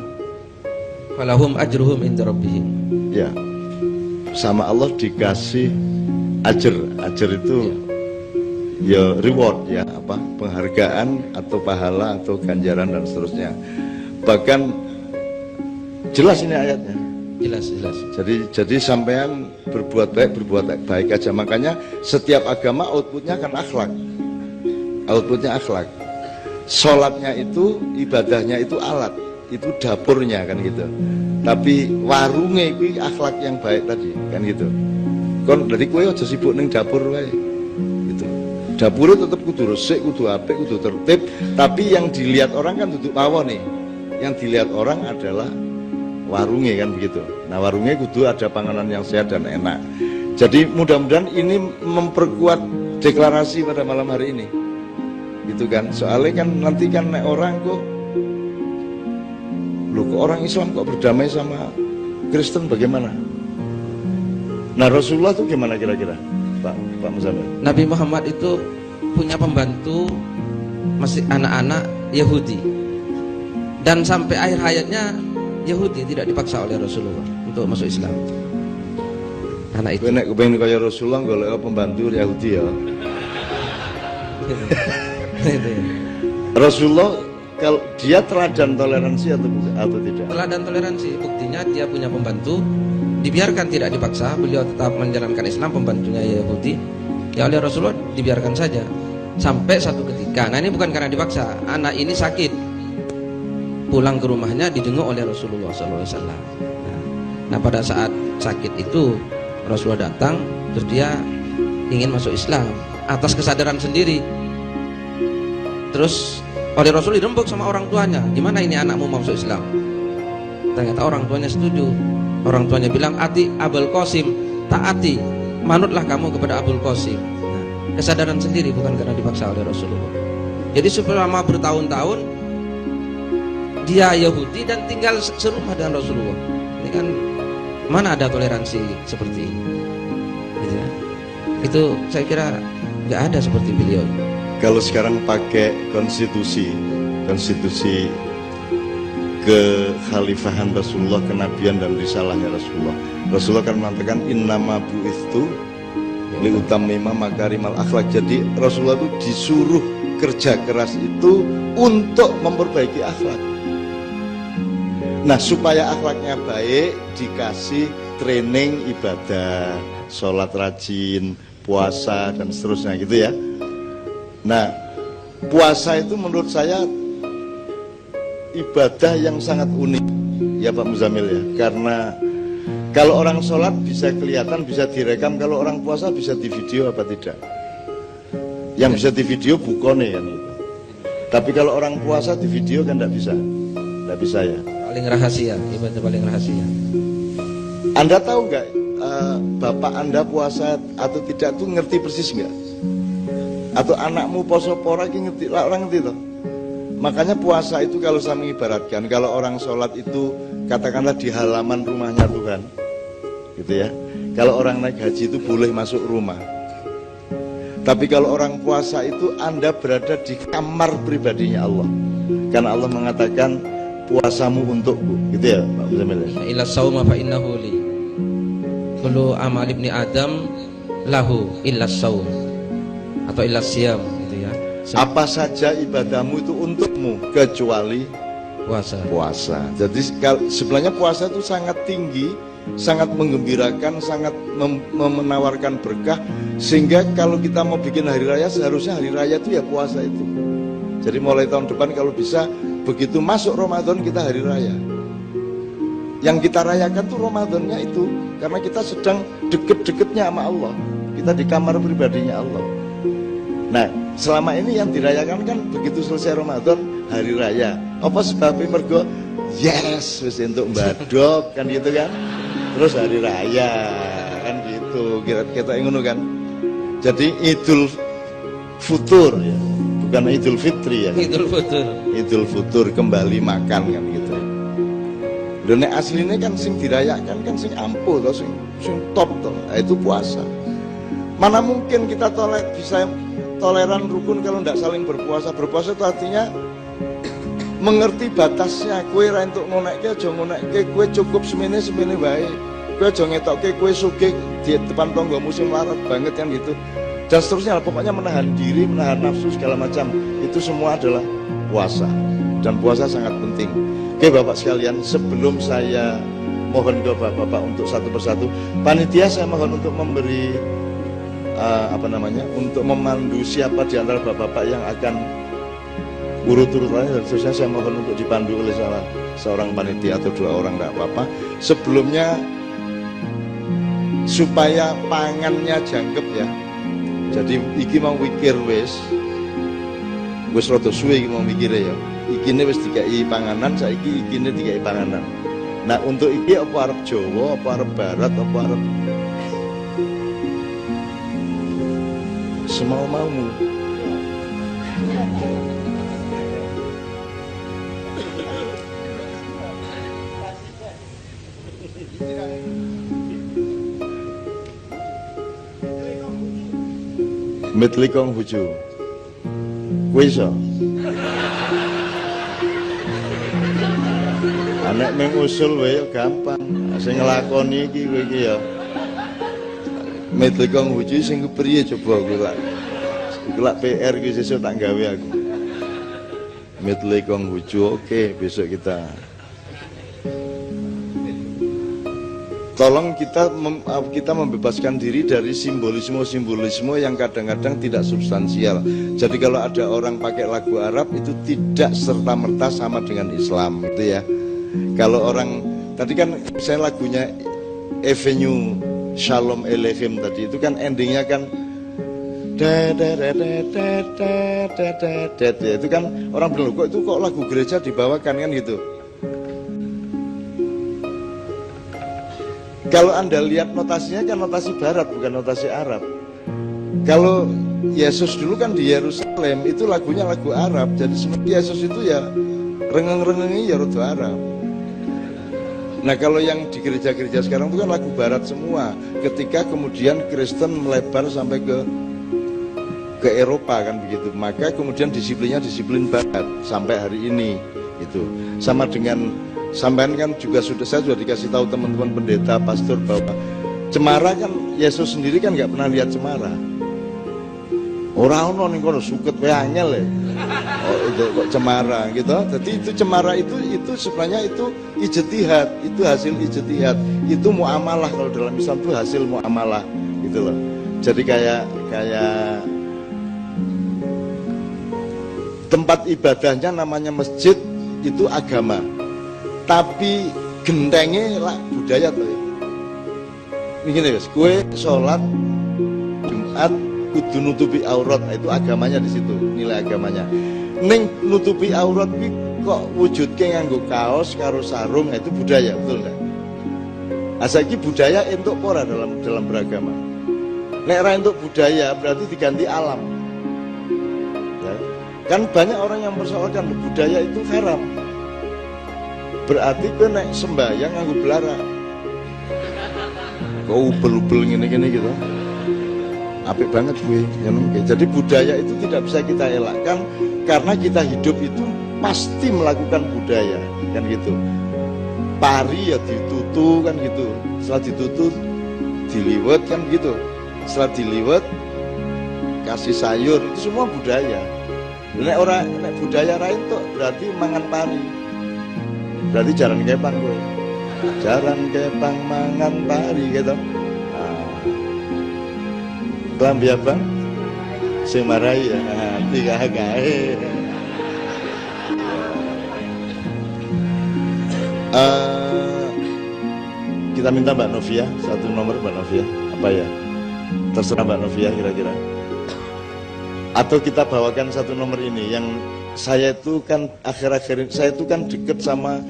falahum ajruhum inda rabbihim, ya, sama Allah dikasih ajar. Ajar itu ya reward, ya apa, penghargaan atau pahala atau ganjaran dan seterusnya. Bahkan jelas ini ayatnya, jelas. jadi sampean berbuat baik aja. Makanya setiap agama outputnya kan akhlak, sholatnya itu, ibadahnya itu alat, itu dapurnya kan gitu. Tapi warungnya itu akhlak yang baik tadi kan gitu. Kon dari kowe aja sibuk ning dapur wae gitu. Dapur tetep kudu resik, kudu apik, kudu tertib, tapi yang dilihat orang kan duduk mawon nih. Yang dilihat orang adalah warungnya kan begitu. Nah, warungnya kudu ada panganan yang sehat dan enak. Jadi mudah-mudahan ini memperkuat deklarasi pada malam hari ini. Gitu kan. Soalnya kan nanti kan orang kok orang Islam kok berdamai sama Kristen bagaimana? Nah, Rasulullah itu gimana kira-kira, Pak Muzammil? Nabi Muhammad itu punya pembantu masih anak-anak Yahudi, dan sampai akhir hayatnya Yahudi tidak dipaksa oleh Rasulullah untuk masuk Islam. Anak itu. Nek kepengen kaya Rasulullah golek pembantu Yahudi ya. Rasulullah kalau dia teladan toleransi atau tidak? Teladan toleransi, buktinya dia punya pembantu, dibiarkan tidak dipaksa, beliau tetap menjalankan Islam, pembantunya Yahudi, ya oleh Rasulullah dibiarkan saja. Sampai satu ketika, nah ini bukan karena dipaksa, anak ini sakit, pulang ke rumahnya dijenguk oleh Rasulullah SAW. Nah pada saat sakit itu Rasulullah datang, terus dia ingin masuk Islam atas kesadaran sendiri. Terus oleh Rasul dirembuk sama orang tuanya, gimana ini anakmu masuk Islam? Ternyata orang tuanya setuju. Orang tuanya bilang, ati Abul Qasim, taati, manutlah kamu kepada Abul Qasim. Nah, kesadaran sendiri, bukan karena dipaksa oleh Rasulullah. Jadi selama bertahun-tahun dia Yahudi dan tinggal serumah dengan Rasulullah. Ini kan mana ada toleransi seperti ini? Gitu ya. Itu saya kira nggak ada seperti beliau. Kalau sekarang pakai konstitusi kekhalifahan Rasulullah, kenabian dan risalahnya Rasulullah kan mengatakan innama bu'itsu liutammima makarimal akhlak. Jadi Rasulullah itu disuruh kerja keras itu untuk memperbaiki akhlak. Nah, supaya akhlaknya baik dikasih training ibadah, sholat rajin, puasa dan seterusnya gitu ya. Nah, puasa itu menurut saya ibadah yang sangat unik ya Pak Muzamil ya, karena kalau orang sholat bisa kelihatan, bisa direkam, kalau orang puasa bisa di video apa tidak? Yang bisa di video bukone kan itu. Tapi kalau orang puasa di video kan tidak bisa ya. Paling rahasia, ibadah paling rahasia. Anda tahu nggak bapak Anda puasa atau tidak tuh ngerti persis nggak? Atau anakmu poso pora ngerti, orang ngerti toh? Makanya puasa itu kalau saya mengibaratkan, kalau orang sholat itu katakanlah di halaman rumahnya Tuhan, gitu ya. Kalau orang naik haji itu boleh masuk rumah. Tapi kalau orang puasa itu Anda berada di kamar pribadinya Allah. Karena Allah mengatakan puasamu untukku, gitu ya Pak Muzamil. Ila sauma fa innahu li. Kullu amal ibni Adam lahu illa saum atau illa siyam gitu ya. Apa saja ibadahmu itu untukmu kecuali puasa. Jadi sebenarnya puasa itu sangat tinggi, sangat menggembirakan, sangat menawarkan berkah, sehingga kalau kita mau bikin hari raya seharusnya hari raya itu ya puasa itu. Jadi mulai tahun depan kalau bisa begitu masuk Ramadan kita hari raya. Yang kita rayakan tuh Ramadannya itu, karena kita sedang deket-deketnya sama Allah. Kita di kamar pribadinya Allah. Nah, selama ini yang dirayakan kan begitu selesai Ramadan hari raya. Apa sebabnya? Mergo yes, wis entuk mbadok kan gitu kan. Terus hari raya kan gitu. Kita ngono kan. Jadi Idul Futur ya, bukan Idul Fitri ya. Idul Futur kembali makan kan gitu. Lha nek asline kan sing dirayakan kan sing ampuh to, sing top to. Nah, itu puasa. Mana mungkin kita bisa toleran rukun kalau tidak saling berpuasa. Berpuasa itu artinya mengerti batasnya. Kue ra entuk ngonekke aja ngonekke, kue cukup semene wae. Kue aja ngetokke kue sugih di depan tanggamu sing larat banget kan gitu. Dan seterusnya, pokoknya menahan diri, menahan nafsu segala macam. Itu semua adalah puasa. Dan puasa sangat penting. Oke Bapak sekalian, sebelum saya mohon ke Bapak untuk satu persatu, panitia saya mohon untuk memberi untuk memandu siapa di antara bapak-bapak yang akan urut-urutannya, dan seterusnya saya mohon untuk dipandu oleh salah seorang panitia atau dua orang, tidak apa-apa. Sebelumnya supaya pangannya jangkep ya, jadi iki mau wikir wis rada suwe iki mau mikire ya, ikine wis dikai panganan, saiki ikine dikai panganan. Nah untuk iki apa arep Jawa, apa arep Barat, apa arep semau-maumu. Mitlikong huju iso anek mengusul wae gampang, sing nglakoni iki kowe iki ya Mitlikong huju sing kepriye coba kowe lak PR iki sesuk tak gawe aku. Mitlikong huju, oke, besok kita tolong kita membebaskan diri dari simbolisme yang kadang-kadang tidak substansial. Jadi kalau ada orang pakai lagu Arab itu tidak serta-merta sama dengan Islam, gitu ya. Kalau orang tadi kan saya lagunya Avenue Shalom Elohim tadi itu kan endingnya kan itu kan orang bilang kok itu kok lagu gereja dibawakan kan gitu. Kalau Anda lihat notasinya kan notasi barat, bukan notasi Arab. Kalau Yesus dulu kan di Yerusalem, itu lagunya lagu Arab. Jadi seperti Yesus itu ya rengeng-rengengnya ya rada Arab. Nah kalau yang di gereja-gereja sekarang itu kan lagu barat semua. Ketika kemudian Kristen melebar sampai ke Eropa kan begitu. Maka kemudian disiplinnya disiplin barat sampai hari ini. Itu sama dengan sampean kan juga saya sudah dikasih tahu teman-teman pendeta, pastor bahwa cemara kan Yesus sendiri kan nggak pernah lihat cemara. Orang ning kono suket wae angel ya. Oh itu kok cemara gitu. Jadi itu cemara itu sebenarnya itu ijtihad, itu hasil ijtihad. Itu muamalah kalau dalam Islam itu hasil muamalah gitu loh. Jadi kayak tempat ibadahnya namanya masjid, itu agama, tapi gentengnya lah budaya tuh. Begini guys, kue sholat Jumat kudu nutupi aurat, itu agamanya di situ, nilai agamanya. Neng nutupi aurat ini kok wujudnya nganggo kaos karo sarung, itu budaya, betul nggak? Asaki budaya untuk pora dalam beragama. Nek ra untuk budaya berarti diganti alam. Ya. Kan banyak orang yang mempersoalkan budaya itu haram. Berarti kau nek sembahyang nganggo belara. Kau ubel-ubel gini-gini gitu. Apik banget gue. Jadi budaya itu tidak bisa kita elakkan karena kita hidup itu pasti melakukan budaya, kan gitu. Pari ya ditutu kan gitu. Setelah ditutu diliwet kan gitu. Setelah diliwet kasih sayur, itu semua budaya. Nek budaya lain tuh berarti mangan pari. Berarti jaran kepang gue. Jaran kepang mangan pari gitu. Kelambi abang sing marai ya tiga gae. Kita minta Mbak Novia satu nomor, Mbak Novia apa ya, terserah Mbak Novia kira-kira, atau kita bawakan satu nomor ini yang saya itu kan akhir-akhir ini saya itu kan deket sama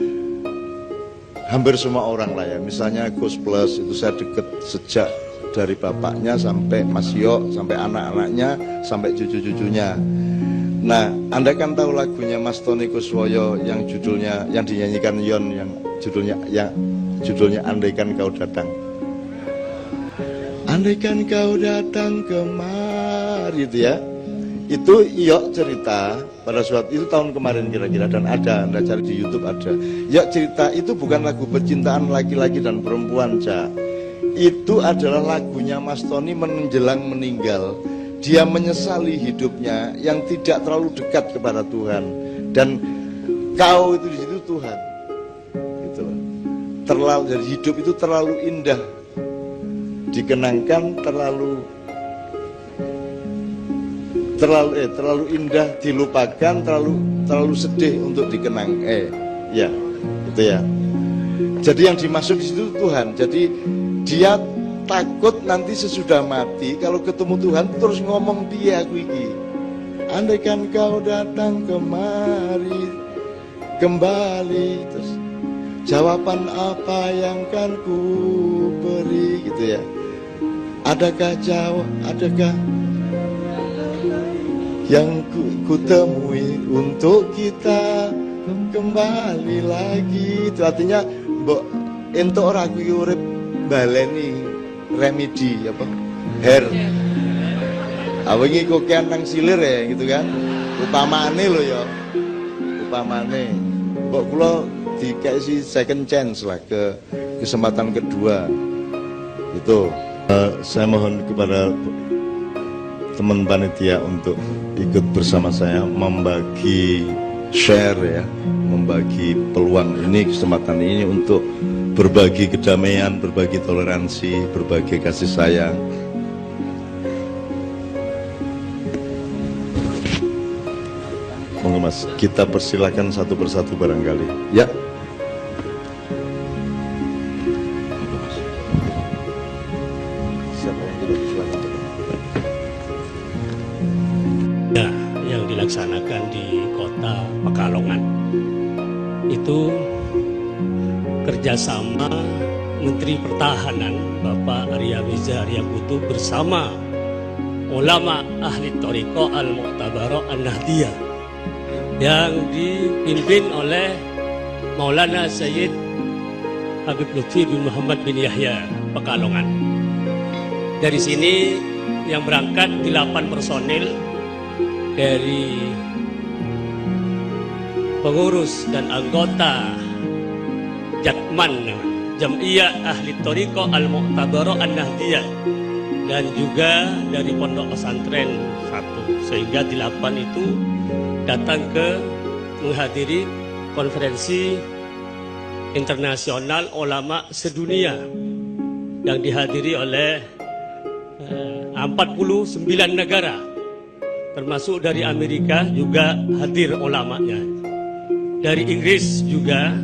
hampir semua orang lah ya. Misalnya Gus Plus itu saya deket sejak dari bapaknya sampai Mas Yo, sampai anak-anaknya, sampai cucu-cucunya. Nah, Anda kan tahu lagunya Mas Tony Kuswoyo yang judulnya, yang dinyanyikan Yon, yang judulnya Andaikan Kau Datang. Andaikan kau datang kemari, itu ya. Itu Yok cerita pada suatu itu tahun kemarin kira-kira, dan ada, Anda cari di YouTube ada. Yok cerita itu bukan lagu percintaan laki-laki dan perempuan, Cak. Itu adalah lagunya Mas Tony menjelang meninggal. Dia menyesali hidupnya yang tidak terlalu dekat kepada Tuhan, dan kau itu di situ Tuhan. Gitu loh. Terlalu dari hidup itu terlalu indah dikenangkan, terlalu indah dilupakan, terlalu sedih untuk dikenang. Ya, itu ya. Jadi yang dimaksud di situ Tuhan. Jadi dia takut nanti sesudah mati kalau ketemu Tuhan terus ngomong dia aku iki. Andaikan kau datang kemari kembali, terus jawaban apa yang kan ku beri, gitu ya. Adakah yang ku temui untuk kita kembali lagi. Itu artinya mbok entuk ora kuwi urip baleni remedi apa hair awengi kokean nang silir ya gitu kan, upamane lo ya, upamane kok kula dikasih second chance lah, ke kesempatan kedua itu. Saya mohon kepada teman panitia untuk ikut bersama saya membagi share ya, membagi peluang ini, kesempatan ini untuk berbagi kedamaian, berbagi toleransi, berbagi kasih sayang. Monggo Mas, kita persilakan satu persatu barangkali. Ya. Siapa yang tidak silakan. Ya, yang dilaksanakan di kota Pekalongan itu kerjasama Menteri Pertahanan Bapak Arya Miza Aryakutu bersama ulama ahli Thariqah Al-Mu'tabarah An-Nahdiyah yang dipimpin oleh Maulana Sayyid Habib Lutfi bin Muhammad bin Yahya Pekalongan. Dari sini yang berangkat 8 personil dari pengurus dan anggota Jatman, Jam'iyah Ahli Thariqah Al-Mu'tabarah An-Nahdiyah, dan juga dari Pondok Pesantren 1, sehingga 8 itu datang ke menghadiri konferensi internasional ulama sedunia yang dihadiri oleh 49 negara, termasuk dari Amerika juga hadir ulamanya. dari Inggris juga.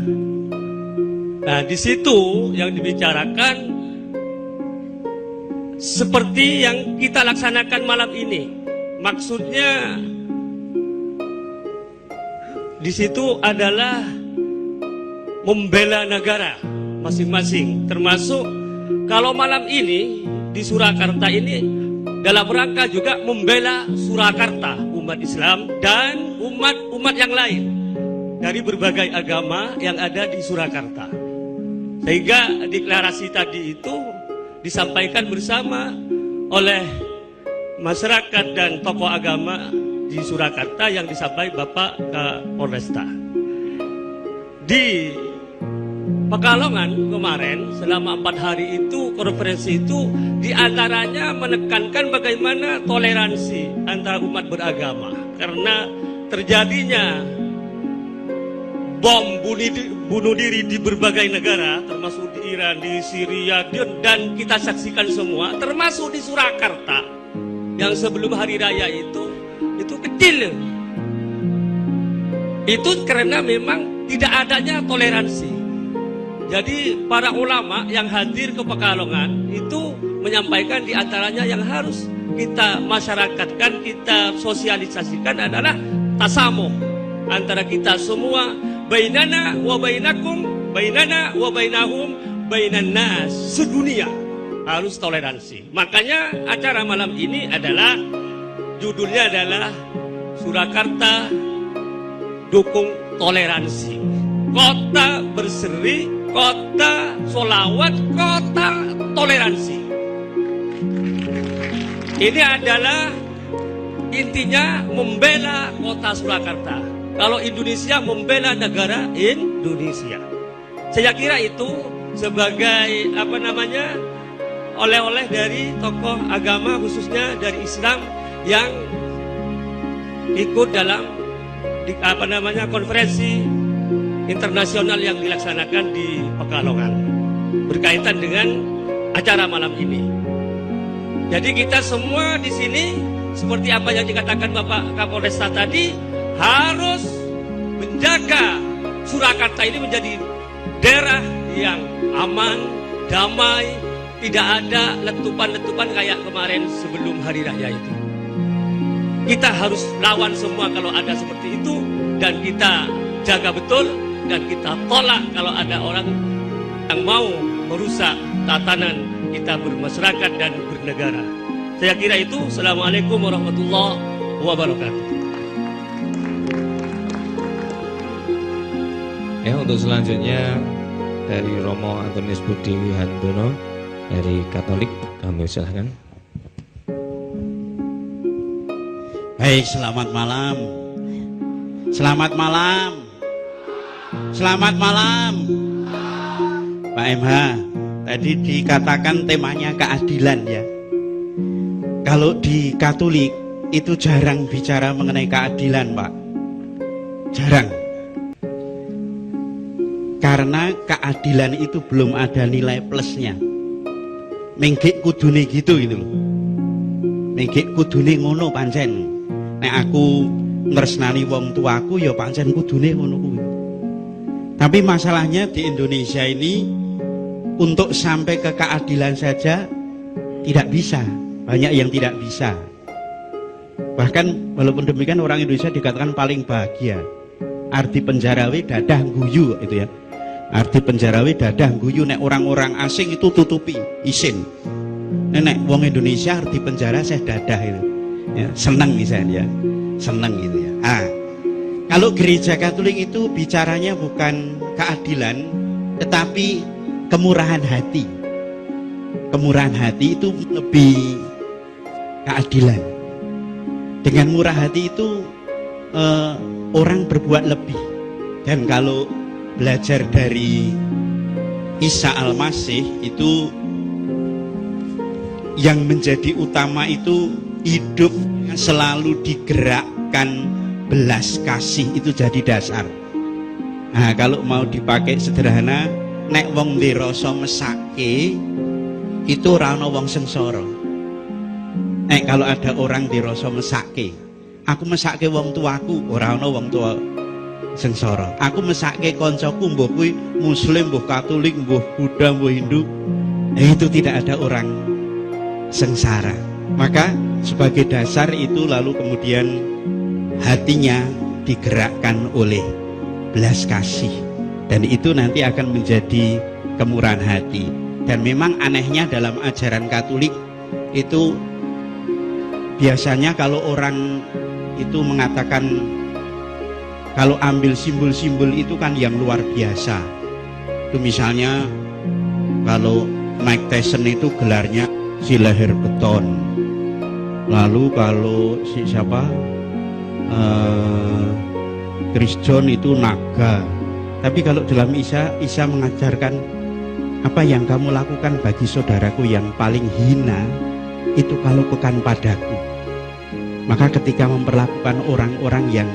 Nah, di situ yang dibicarakan seperti yang kita laksanakan malam ini. Maksudnya di situ adalah membela negara masing-masing, termasuk kalau malam ini di Surakarta ini dalam rangka juga membela Surakarta, umat Islam dan umat-umat yang lain dari berbagai agama yang ada di Surakarta. Sehingga deklarasi tadi itu disampaikan bersama oleh masyarakat dan tokoh agama di Surakarta yang disampaikan Bapak Kapolresta. Di Pekalongan kemarin selama 4 hari itu konferensi itu diantaranya menekankan bagaimana toleransi antara umat beragama, karena terjadinya bom bunuh diri di berbagai negara, termasuk di Iran, di Syria, dan kita saksikan semua, termasuk di Surakarta yang sebelum hari raya itu kecil. Itu karena memang tidak adanya toleransi. Jadi para ulama yang hadir ke Pekalongan itu menyampaikan diantaranya yang harus kita masyarakatkan, kita sosialisasikan adalah tasamuh antara kita semua. Bainana wa bainakum, bainana wa bainahum, bainan nas, sedunia harus toleransi. Makanya acara malam ini adalah judulnya adalah Surakarta Dukung Toleransi. Kota berseri, kota solawat, kota toleransi. Ini adalah intinya membela kota Surakarta. Kalau Indonesia membela negara Indonesia. Saya kira itu sebagai oleh-oleh dari tokoh agama khususnya dari Islam yang ikut dalam konferensi internasional yang dilaksanakan di Pekalongan berkaitan dengan acara malam ini. Jadi kita semua di sini seperti apa yang dikatakan Bapak Kapolresta tadi, harus menjaga Surakarta ini menjadi daerah yang aman, damai, tidak ada letupan-letupan kayak kemarin sebelum hari raya itu. Kita harus lawan semua kalau ada seperti itu, dan kita jaga betul, dan kita tolak kalau ada orang yang mau merusak tatanan kita bermasyarakat dan bernegara. Saya kira itu. Assalamualaikum warahmatullahi wabarakatuh. Ya, untuk selanjutnya dari Romo Antonius Budi Wihandono dari Katolik, kami silahkan. Baik, selamat malam. Selamat malam. Selamat malam. Pak MH, tadi dikatakan temanya keadilan ya. Kalau di Katolik itu jarang bicara mengenai keadilan, Pak. Jarang. Karena keadilan itu belum ada nilai plusnya. Menggik kudune gitu loh. Menggik kudune ngono pancen. Nek aku ngresnani wong tuaku ya pancen kudune ngono kuwi. Tapi masalahnya di Indonesia ini untuk sampai ke keadilan saja tidak bisa. Banyak yang tidak bisa. Bahkan walaupun demikian orang Indonesia dikatakan paling bahagia. Arti penjarawe dadah guyu itu ya. Arti penjarawe dadah guyu, nek orang-orang asing itu tutupi isin. Nek wong Indonesia arti penjara saya dadah itu. Ya, senang misalnya ya. Senang gitu ya. Kalau gereja Katolik itu bicaranya bukan keadilan tetapi kemurahan hati. Kemurahan hati itu lebih keadilan. Dengan murah hati itu orang berbuat lebih. Dan kalau belajar dari Isa Al-Masih itu yang menjadi utama itu hidup selalu digerakkan belas kasih, itu jadi dasar. Nah, kalau mau dipakai sederhana, nek wong ndirasa mesake itu ora ana wong sengsara. Nek kalau ada orang dirasa mesake, aku mesake wong tuaku, ora ana wong tua sengsara. Aku mesake koncoku mbuh kuwi Muslim, mbuh Katolik, mbuh Buddha, mbuh Hindu, itu tidak ada orang sengsara. Maka sebagai dasar itu lalu kemudian hatinya digerakkan oleh belas kasih, dan itu nanti akan menjadi kemurahan hati. Dan memang anehnya dalam ajaran Katolik itu biasanya kalau orang itu mengatakan kalau ambil simbol-simbol itu kan yang luar biasa. Itu misalnya kalau Mike Tyson itu gelarnya si leher beton. Lalu kalau si siapa Chris John itu naga. Tapi kalau dalam Isa mengajarkan apa yang kamu lakukan bagi saudaraku yang paling hina itu kalau bukan padaku. Maka ketika memperlakukan orang-orang yang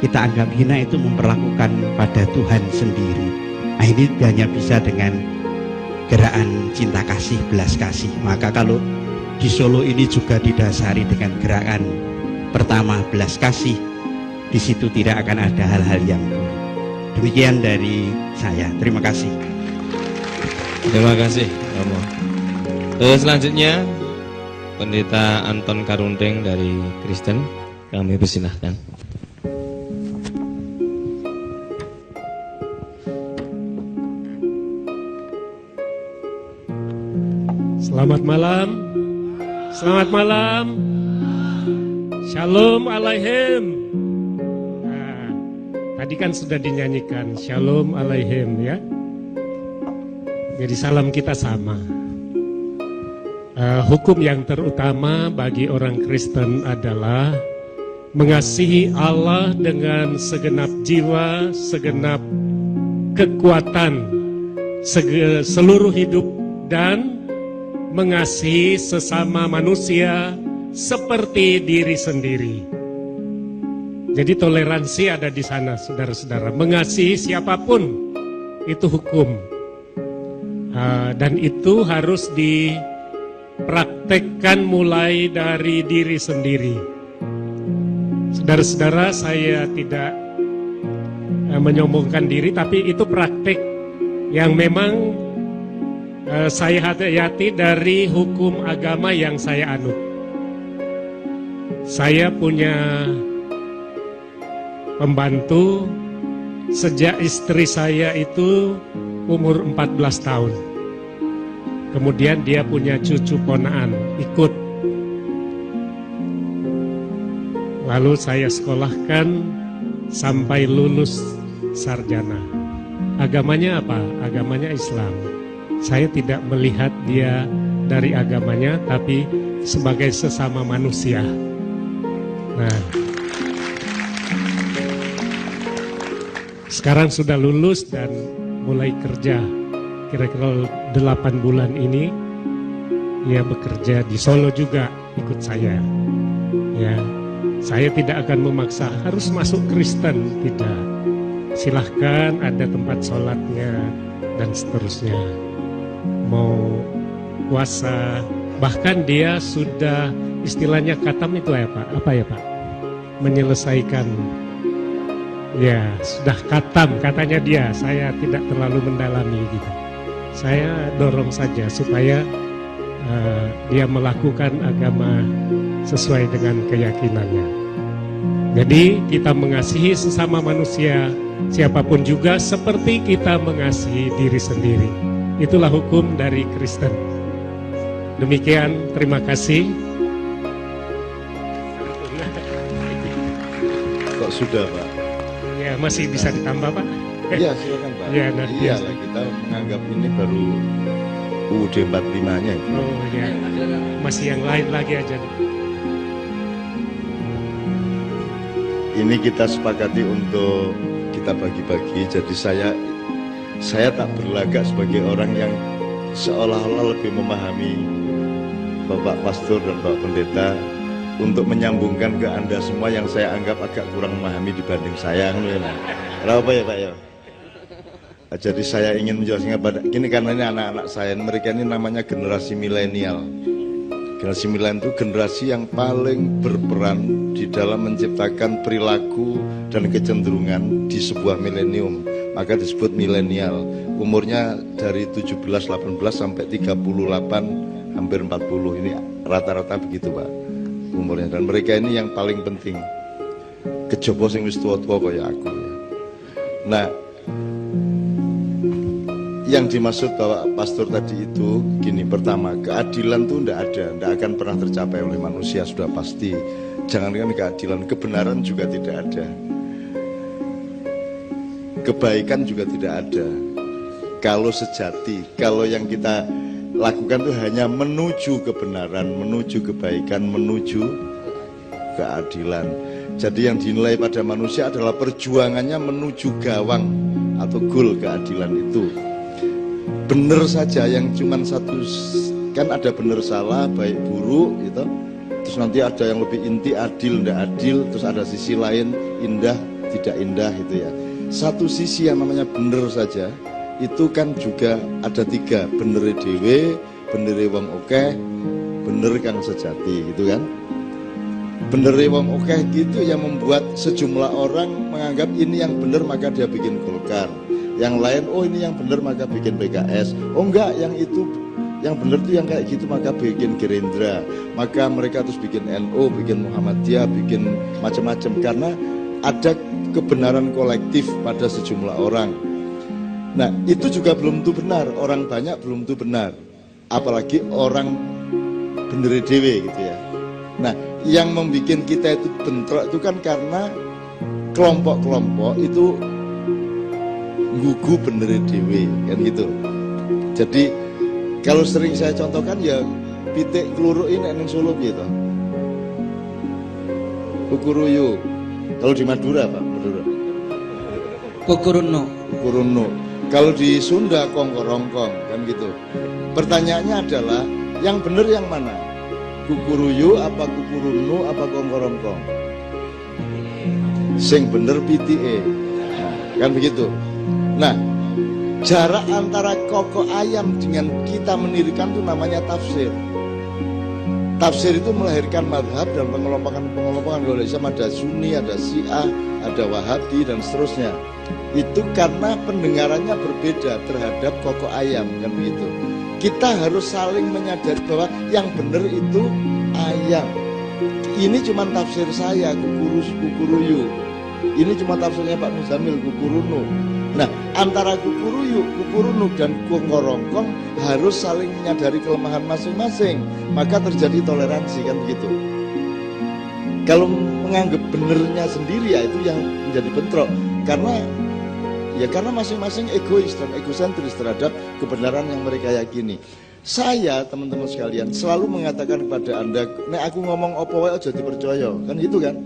kita anggap hina itu memperlakukan pada Tuhan sendiri. Nah, ini hanya bisa dengan gerakan cinta kasih, belas kasih. Maka kalau di Solo ini juga didasari dengan gerakan pertama belas kasih, di situ tidak akan ada hal-hal yang buruk. Demikian dari saya. Terima kasih. Terima kasih Romo. Selanjutnya Pendeta Anton Karundeng dari Kristen, kami persilahkan. Selamat malam. Selamat malam. Shalom alaihim. Nah, tadi kan sudah dinyanyikan Shalom alaihim ya. Jadi salam kita sama. Hukum yang terutama bagi orang Kristen adalah mengasihi Allah dengan segenap jiwa, segenap kekuatan, seluruh hidup, dan mengasihi sesama manusia seperti diri sendiri. Jadi toleransi ada di sana, saudara-saudara. Mengasihi siapapun itu hukum. Dan itu harus dipraktekkan mulai dari diri sendiri. Saudara-saudara, saya tidak menyombongkan diri, tapi itu praktek yang memang saya hayati dari hukum agama yang saya anut. Saya punya pembantu sejak istri saya itu umur 14 tahun. Kemudian dia punya cucu ponaan, ikut. Lalu saya sekolahkan sampai lulus sarjana. Agamanya apa? Agamanya Islam. Saya tidak melihat dia dari agamanya, tapi sebagai sesama manusia. Nah, sekarang sudah lulus dan mulai kerja. Kira-kira 8 bulan ini ia bekerja di Solo juga ikut saya. Ya, saya tidak akan memaksa harus masuk Kristen, tidak. Silahkan, ada tempat sholatnya dan seterusnya. Mau puasa, bahkan dia sudah istilahnya khatam itu ya Pak, apa ya Pak? Menyelesaikan. Ya, sudah khatam katanya dia. Saya tidak terlalu mendalami gitu. Saya dorong saja supaya dia melakukan agama sesuai dengan keyakinannya. Jadi kita mengasihi sesama manusia, siapapun juga, seperti kita mengasihi diri sendiri. Itulah hukum dari Kristen. Demikian, terima kasih. Kok sudah Pak? Ya, masih bisa ditambah Pak? Iya silakan Pak. Ya, nanti. Iyalah, kita menganggap ini baru UUD 45-nya. Oh ya, masih yang lain lagi aja. Ini kita sepakati untuk kita bagi-bagi. Jadi saya tak berlagak sebagai orang yang seolah-olah lebih memahami Bapak Pastor dan Bapak Pendeta untuk menyambungkan ke Anda semua yang saya anggap agak kurang memahami dibanding saya. Kenapa ya Pak ya? Jadi saya ingin menjelaskan pada gini, karena ini anak-anak saya, mereka ini namanya generasi milenial. Generasi milenial itu generasi yang paling berperan di dalam menciptakan perilaku dan kecenderungan di sebuah milenium. Maka disebut milenial. Umurnya dari 17-18 sampai 38 hampir 40. Ini rata-rata begitu, Pak, umurnya. Dan mereka ini yang paling penting. Kejaba sing wis tuwa-tuwa kaya aku ya. Nah, yang dimaksud Bapak Pastor tadi itu gini, pertama, keadilan itu tidak akan pernah tercapai oleh manusia, sudah pasti. Jangankan keadilan, kebenaran juga tidak ada, kebaikan juga tidak ada. Kalau sejati, kalau yang kita lakukan itu hanya menuju kebenaran, menuju kebaikan, menuju keadilan. Jadi yang dinilai pada manusia adalah perjuangannya menuju gawang atau goal keadilan itu. Benar saja yang cuman satu, kan ada benar salah, baik buruk gitu. Terus nanti ada yang lebih inti, adil tidak adil. Terus ada sisi lain, indah tidak indah gitu ya. Satu sisi yang namanya benar saja itu kan juga ada tiga, bener dewe, bener wong okeh, bener kang sejati gitu kan. Bener wong okeh gitu yang membuat sejumlah orang menganggap ini yang benar maka dia bikin Golkar. Yang lain, oh ini yang benar maka bikin PKS. Oh enggak, yang itu, yang benar tuh yang kayak gitu maka bikin Gerindra. Maka mereka terus bikin NU, bikin Muhammadiyah, bikin macam-macam. Karena ada kebenaran kolektif pada sejumlah orang. Nah itu juga belum tentu benar, orang banyak belum tentu benar. Apalagi orang bener dewe gitu ya. Nah yang membuat kita itu bentrok itu kan karena kelompok-kelompok itu gugu bener dewe kan gitu. Jadi kalau sering saya contohkan ya pitik keluruk ini neng Solo gitu. Kukuruyu. Kalau di Madura Pak, Madura. Kukuruno. Kukuruno. Kalau di Sunda kongkorongkong kan gitu. Pertanyaannya adalah yang bener yang mana? Kukuruyu apa kukurunu apa kongkorongkong? Sing bener pitike. Kan begitu. Nah, jarak antara koko ayam dengan kita mendirikan itu namanya tafsir. Tafsir itu melahirkan madhab dan pengelompokan kalau Islam ada Sunni, ada Syiah, ada Wahabi dan seterusnya. Itu karena pendengarannya berbeda terhadap koko ayam kan begitu. Kita harus saling menyadari bahwa yang benar itu ayam. Ini cuma tafsir saya, kukuruyu. Ini cuma tafsirnya Pak Muzamil, kukurunu. Nah, antara kukurunu dan kongkorongkong harus saling menyadari kelemahan masing-masing. Maka terjadi toleransi kan begitu. Kalau menganggap benernya sendiri ya itu yang menjadi bentrok. Karena masing-masing egois dan egosentris terhadap kebenaran yang mereka yakini. Saya, teman-teman sekalian, selalu mengatakan kepada Anda, nek aku ngomong opo wae aja dipercaya, kan gitu kan?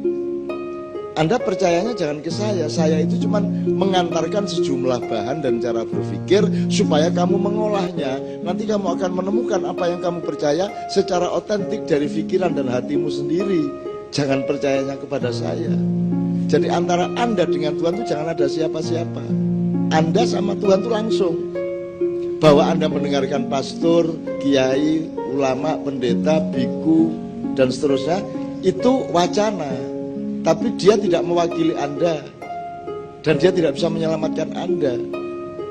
Anda percayanya jangan ke saya itu cuma mengantarkan sejumlah bahan dan cara berpikir supaya kamu mengolahnya. Nanti kamu akan menemukan apa yang kamu percaya secara otentik dari pikiran dan hatimu sendiri. Jangan percayanya kepada saya. Jadi antara Anda dengan Tuhan itu jangan ada siapa-siapa. Anda sama Tuhan itu langsung. Bahwa Anda mendengarkan pastor, kiai, ulama, pendeta, biku, dan seterusnya, itu wacana. Tapi dia tidak mewakili Anda. Dan dia tidak bisa menyelamatkan Anda.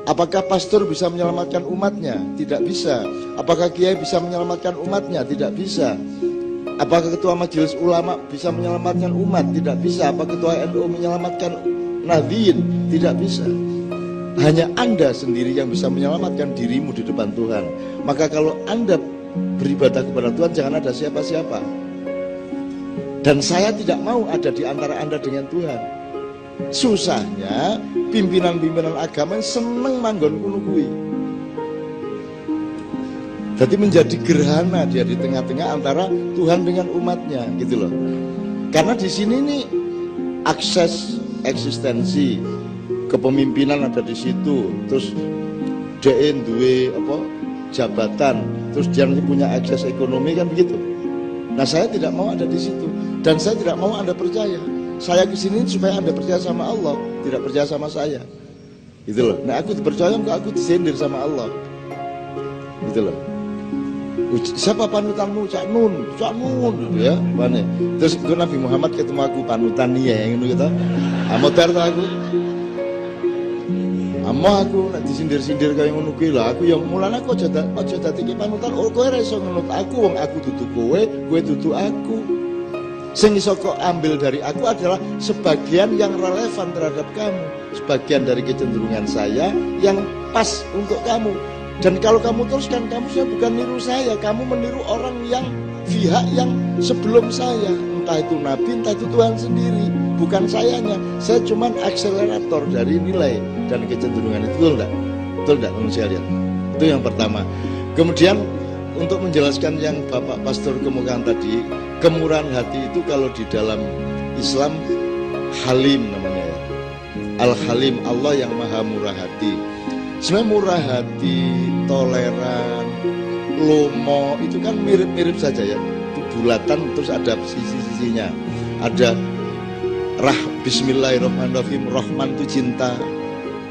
Apakah pastor bisa menyelamatkan umatnya? Tidak bisa. Apakah kiai bisa menyelamatkan umatnya? Tidak bisa. Apakah ketua majelis ulama bisa menyelamatkan umat? Tidak bisa. Apakah ketua NU menyelamatkan nadhin? Tidak bisa. Hanya Anda sendiri yang bisa menyelamatkan dirimu di depan Tuhan. Maka kalau Anda beribadah kepada Tuhan, jangan ada siapa-siapa. Dan saya tidak mau ada di antara Anda dengan Tuhan. Susahnya pimpinan-pimpinan agama seneng manggon kuno kuwi. Jadi menjadi gerhana dia di tengah-tengah antara Tuhan dengan umatnya gitu loh. Karena di sini nih akses eksistensi kepemimpinan ada di situ. Terus dia duwe jabatan, terus dia nanti punya akses ekonomi kan begitu. Nah saya tidak mau ada di situ. Dan saya tidak mau Anda percaya. Saya kesini supaya Anda percaya sama Allah, tidak percaya sama saya. Gitu loh. Nah aku dipercaya, enggak aku disindir sama Allah. Gitu loh. Siapa panutanmu? Cak Nun gitu ya. Pane. Terus itu Nabi Muhammad ketemu aku panutan ya yang ngono gitu. Amotar ta aku. Amo aku nek disindir-sindir kaya ngono kuwi lho, aku yang mulane aku aja dadi panutan. Oh kowe ora iso ngenut aku, wong aku dudu kowe dudu aku. Sing iso kok ambil dari aku adalah sebagian yang relevan terhadap kamu, sebagian dari kecenderungan saya yang pas untuk kamu. Dan kalau kamu teruskan, kamu sudah bukan niru saya, kamu meniru orang yang pihak yang sebelum saya, entah itu Nabi, entah itu Tuhan sendiri, bukan sayanya. Saya cuma akselerator dari nilai dan kecenderungan itu, betul enggak? Betul enggak manusia lihat? Itu yang pertama. Kemudian untuk menjelaskan yang Bapak Pastor kemukakan tadi, kemurahan hati itu kalau di dalam Islam Halim namanya ya. Al-Halim, Allah yang maha murah hati. Sebenarnya murah hati, toleran, lomo itu kan mirip-mirip saja ya. Itu bulatan terus ada sisi-sisinya. Ada Bismillahirrahmanirrahim. Rahman itu cinta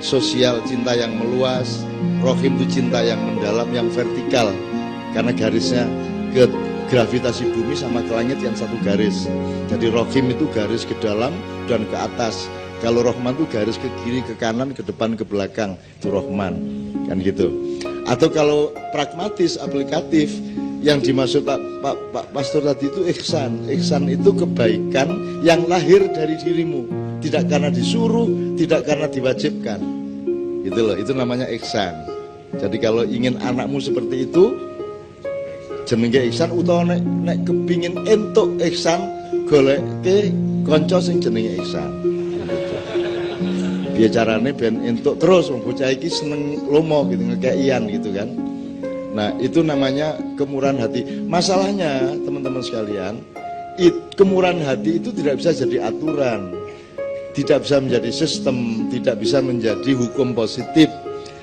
sosial, cinta yang meluas. Rahim itu cinta yang mendalam, yang vertikal. Karena garisnya ke gravitasi bumi sama ke langit yang satu garis. Jadi Rahim itu garis ke dalam dan ke atas. Kalau Rahman itu garis ke kiri, ke kanan, ke depan, ke belakang. Itu Rahman, kan gitu. Atau kalau pragmatis, aplikatif, yang dimaksud Pak Pastor tadi itu ihsan. Ihsan itu kebaikan yang lahir dari dirimu, tidak karena disuruh, tidak karena diwajibkan. Gitu loh, itu namanya ihsan. Jadi kalau ingin anakmu seperti itu, jenenge ihsan, utawa nek kepingin entuk ihsan, goleke kanca sing jenenge ihsan. Biar carane ben entuk terus, wong bocah iki seneng lomo gitu, ngekeian gitu kan. Nah, itu namanya kemurahan hati. Masalahnya, teman-teman sekalian, kemurahan hati itu tidak bisa jadi aturan, tidak bisa menjadi sistem, tidak bisa menjadi hukum positif.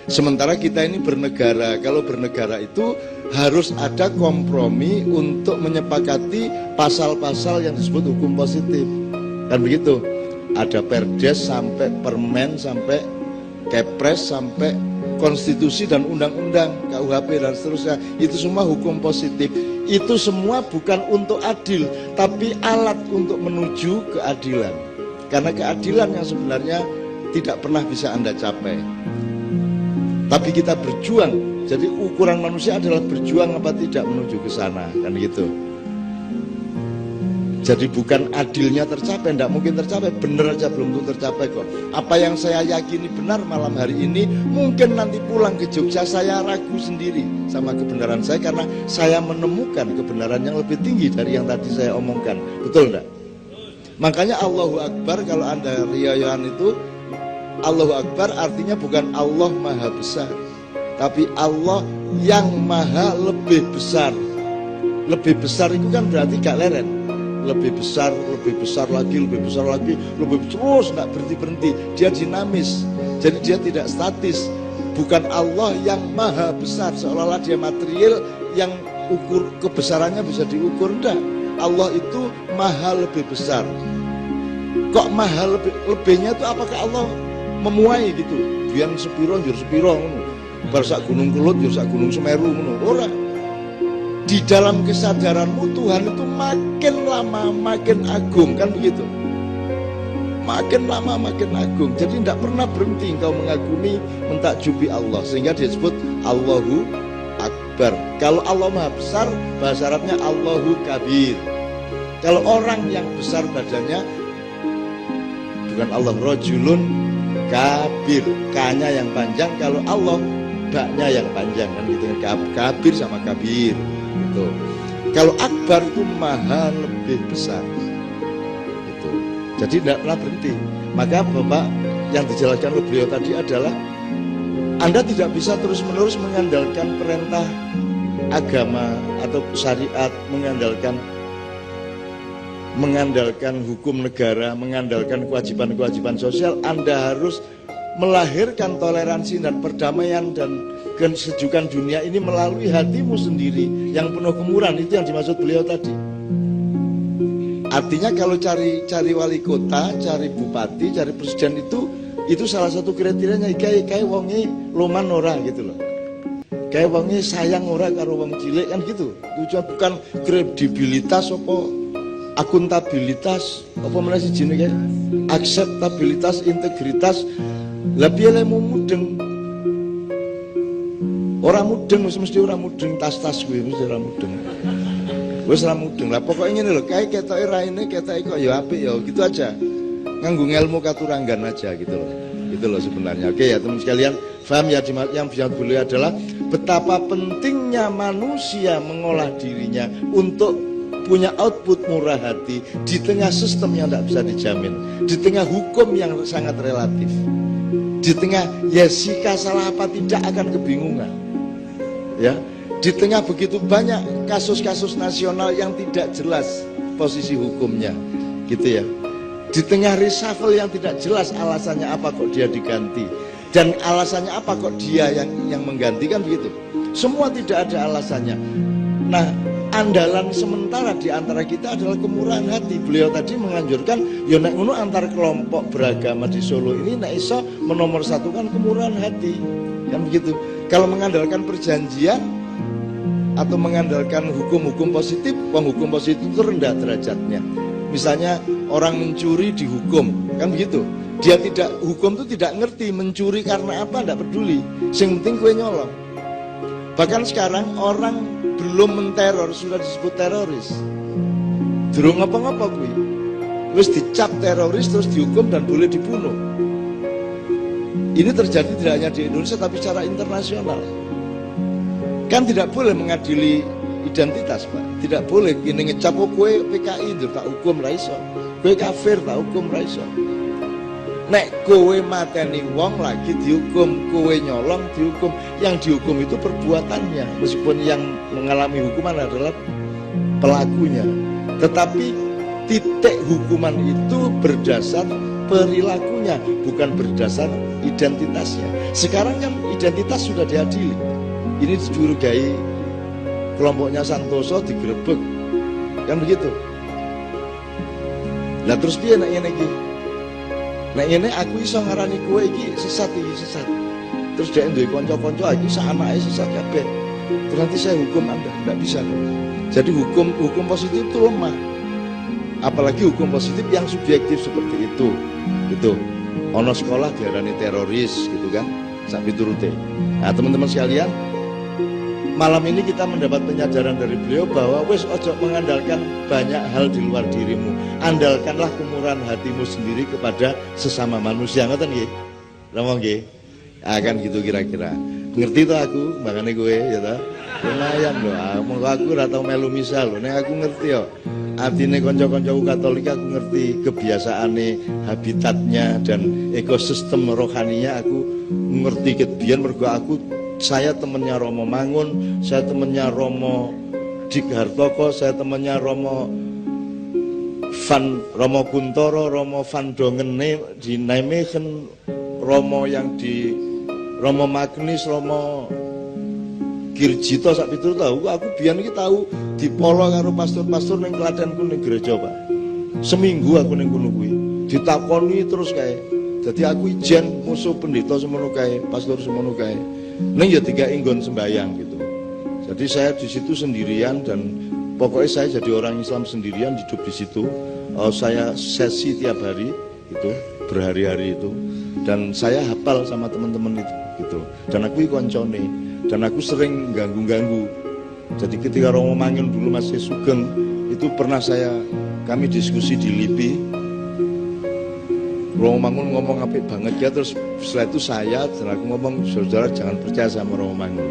Sementara kita ini bernegara, kalau bernegara itu harus ada kompromi untuk menyepakati pasal-pasal yang disebut hukum positif. Kan begitu? Ada perdes sampai permen sampai kepres sampai konstitusi dan undang-undang KUHP dan seterusnya, itu semua hukum positif. Itu semua bukan untuk adil, tapi alat untuk menuju keadilan. Karena keadilan yang sebenarnya tidak pernah bisa Anda capai, tapi kita berjuang. Jadi ukuran manusia adalah berjuang apa tidak menuju ke sana, kan gitu. Jadi bukan adilnya tercapai, tidak mungkin tercapai, benar aja belum tentu tercapai kok. Apa yang saya yakini benar malam hari ini, mungkin nanti pulang ke Jogja saya ragu sendiri sama kebenaran saya, karena saya menemukan kebenaran yang lebih tinggi dari yang tadi saya omongkan. Betul enggak? Makanya Allahu Akbar, kalau Anda riayan itu, Allahu Akbar artinya bukan Allah maha besar, tapi Allah yang maha lebih besar. Lebih besar itu kan berarti gak leren. Lebih besar lagi, lebih besar lagi, lebih terus, nggak berhenti-berhenti. Dia dinamis, jadi dia tidak statis. Bukan Allah yang maha besar, seolah-olah dia material yang ukur kebesarannya bisa diukur. Enggak, Allah itu maha lebih besar. Kok maha lebihnya itu apakah Allah memuai gitu? Biar sepiro, jur sepiro, barsak gunung Kelut, jur sak gunung Semeru, ora. Di dalam kesadaranmu Tuhan itu makin lama makin agung, kan begitu? Makin lama makin agung. Jadi tidak pernah berhenti engkau mengagumi, mentakjubi Allah, sehingga disebut Allahu Akbar. Kalau Allah maha besar, bahasa Arabnya Allahu Kabir. Kalau orang yang besar badannya, bukan Allah, rojulun kabir, K-nya yang panjang. Kalau Allah, baknya yang panjang, kan gitu. Kabir sama kabir. Gitu. Kalau akbar itu maha lebih besar. Gitu. Jadi tidak pernah berhenti. Maka Bapak yang dijelaskan oleh beliau tadi adalah Anda tidak bisa terus-menerus mengandalkan perintah agama atau syariat, mengandalkan hukum negara, mengandalkan kewajiban-kewajiban sosial. Anda harus melahirkan toleransi dan perdamaian dan kesejukan dunia ini melalui hatimu sendiri yang penuh kemurahan. Itu yang dimaksud beliau tadi. Artinya kalau cari wali kota, cari bupati, cari presiden itu salah satu kriterianya kayak wonge loman ora gitu loh. kayak wonge sayang ora karo wong cilik kan gitu. Tujuan bukan kredibilitas apa akuntabilitas apa meneh sijine kae akseptabilitas, integritas. Lah piye lemu mudeng? Ora mudeng mesti ora mudeng tas-tas kuwi mesti ora mudeng. Wis ora mudeng. Lah pokoke ngene lho, kae ketoke raine ketoke kok ya apik ya gitu aja. Nganggo ilmu katuranggan aja gitu loh. Gitu loh sebenarnya. Oke ya teman sekalian, paham ya yang bisa boleh adalah betapa pentingnya manusia mengolah dirinya untuk punya output murah hati di tengah sistem yang tidak bisa dijamin, di tengah hukum yang sangat relatif, di tengah Jessica salah apa tidak akan kebingungan, ya, di tengah begitu banyak kasus-kasus nasional yang tidak jelas posisi hukumnya, gitu ya, di tengah reshuffle yang tidak jelas alasannya apa kok dia diganti dan alasannya apa kok dia yang menggantikan begitu, semua tidak ada alasannya. Nah, andalan sementara di antara kita adalah kemurahan hati. Beliau tadi menganjurkan ya nek ngono antar kelompok beragama di Solo ini nek iso menomorsatukan kemurahan hati. Kan begitu. Kalau mengandalkan perjanjian atau mengandalkan hukum-hukum positif, hukum positif itu rendah derajatnya. Misalnya orang mencuri dihukum, kan begitu. Dia tidak, hukum itu tidak ngerti mencuri karena apa, tidak peduli. Yang penting kue nyolong. Bahkan sekarang orang belum menteror sudah disebut teroris. Durung ngapa-ngapa kuwi. Wis dicap teroris terus dihukum dan boleh dibunuh. Ini terjadi tidak hanya di Indonesia tapi secara internasional. Kan tidak boleh mengadili identitas, Pak. Tidak boleh gini ngecap kowe PKI itu tak hukum ra iso. Kowe kafir tak hukum ra iso. Nek kowe mateni wong lagi dihukum, kowe nyolong dihukum. Yang dihukum itu perbuatannya, meskipun yang mengalami hukuman adalah pelakunya. Tetapi titik hukuman itu berdasar perilakunya, bukan berdasar identitasnya. Sekarang kan identitas sudah diadili. Ini dicurigai kelompoknya Santoso digerebek, kan begitu. Nah terus piye nek ngene iki? Nah ini aku iso ngarani kowe iki sesat iki sesat. Terus dia duwe kanca-kanca iki sak anake sesat kabeh. Terus nanti saya hukum Anda, enggak bisa. Jadi hukum positif itu lemah. Apalagi hukum positif yang subjektif seperti itu. Gitu. Ono sekolah diarani teroris gitu kan. Sak piturute. Nah, teman-teman sekalian, malam ini kita mendapat penyadaran dari beliau bahwa wis ojo mengandalkan banyak hal di luar dirimu. Andalkanlah kemurahan hatimu sendiri kepada sesama manusia. Ngoten nggih? Ngomong nggih. Akan gitu kira-kira. Ngerti tuh aku, makanya gue ya toh. Lumayan loh. Aku ora tau melu misal loh. Nek aku ngerti yo. Artine kanca-kancaku Katolik aku ngerti kebiasaane, habitatnya dan ekosistem rohaninya aku ngerti kebiyen mergo aku saya temennya Romo Mangun, saya temennya Romo Dik Hartoko, saya temennya Romo Kuntoro, Romo Van Dongen di Nijmegen, Romo yang di Romo Magnis, Romo Girjito sak pitur tahu. Aku biyen iki tahu dipolo karo pastor-pastor ning Klatenku ning gereja, Pak. Seminggu aku ning kono kuwi. Ditakoni terus kae. Dadi aku ijen musuh pendeta semono kae, pastor semono kae. Ning ya dikai nggon sembayang gitu. Jadi saya di situ sendirian dan pokoknya saya jadi orang Islam sendirian hidup di situ. Saya sesi tiap hari gitu, berhari-hari itu dan saya hafal sama teman-teman itu gitu. Dan aku koncone dan aku sering ganggu-ganggu. Jadi ketika Romo Mangun dulu masih sugeng itu pernah kami diskusi di LIPI. Romo Mangun ngomong apik banget ya, terus setelah itu dan aku ngomong saudara jangan percaya sama Romo Mangun.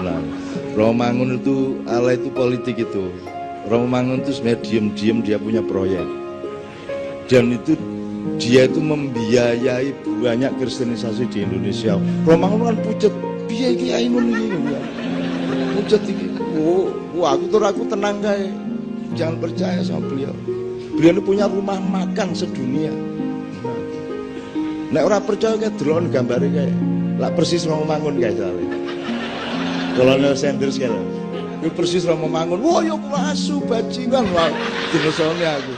Nah, Romo Mangun itu ala itu politik itu. Romo Mangun itu sebenarnya diem-diem dia punya proyek. Dan itu dia itu membiayai banyak kristenisasi di Indonesia. Romo Mangun kan pucet, piye iki ainun iki. Pucet iki. Aku tenang kae. Jangan percaya sama beliau. Beliau ini punya rumah makan sedunia. Nek ora percaya kayak delok gambare kayak lah persis Romo Mangun kayak soalnya. Kolonel Sanders kayak itu persis Romo Mangun. Wah yo asu bajingan wah dinesone aku.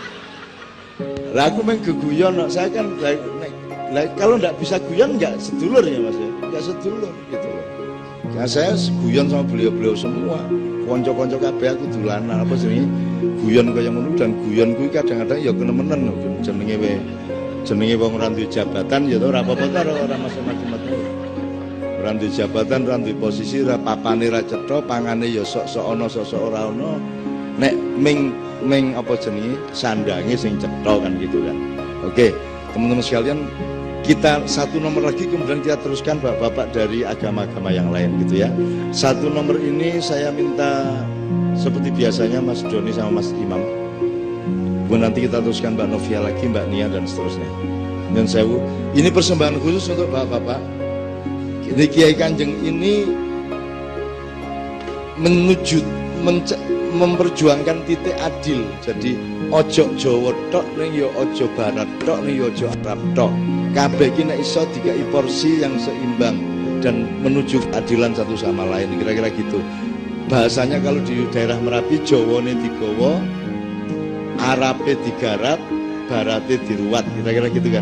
Lah aku main geguyon, saya kan kalau nggak bisa guyon nggak sedulur ya Mas ya, nggak sedulur gitu loh. Ya, saya guyon sama beliau-beliau semua. Konco-konco kabeh aku dolanan apa jenenge guyon kaya ngono, dan guyon kuwi kadang-kadang ya kenemenen jenenge wong ora duwe jabatan ya ora apa-apa ta ora macam-macam. Ora duwe jabatan, ora duwe posisi, ora papane ra cetha, pangane ya sok-sok ana sok-sok ora ana. Nek ming apa jenenge sandange sing cetha kan gitu kan. Oke, teman-teman sekalian, kita satu nomor lagi kemudian kita teruskan bapak-bapak dari agama-agama yang lain gitu ya. Satu nomor ini saya minta seperti biasanya Mas Doni sama Mas Imam. Kemudian nanti kita teruskan Mbak Novia lagi, Mbak Nia dan seterusnya. Dan sewu, ini persembahan khusus untuk bapak-bapak. Ini Kiai Kanjeng ini memperjuangkan titik adil. Jadi ojo Jawa tok ning ya ojo Barat tok ning ya ojo Arab tok. Kabeh iki nek iso dikai porsi yang seimbang dan menuju keadilan satu sama lain, kira-kira gitu. Bahasanya kalau di daerah Merapi, Jawane digawa, Arabe digarap, Barate diruwat, kira-kira gitu kan.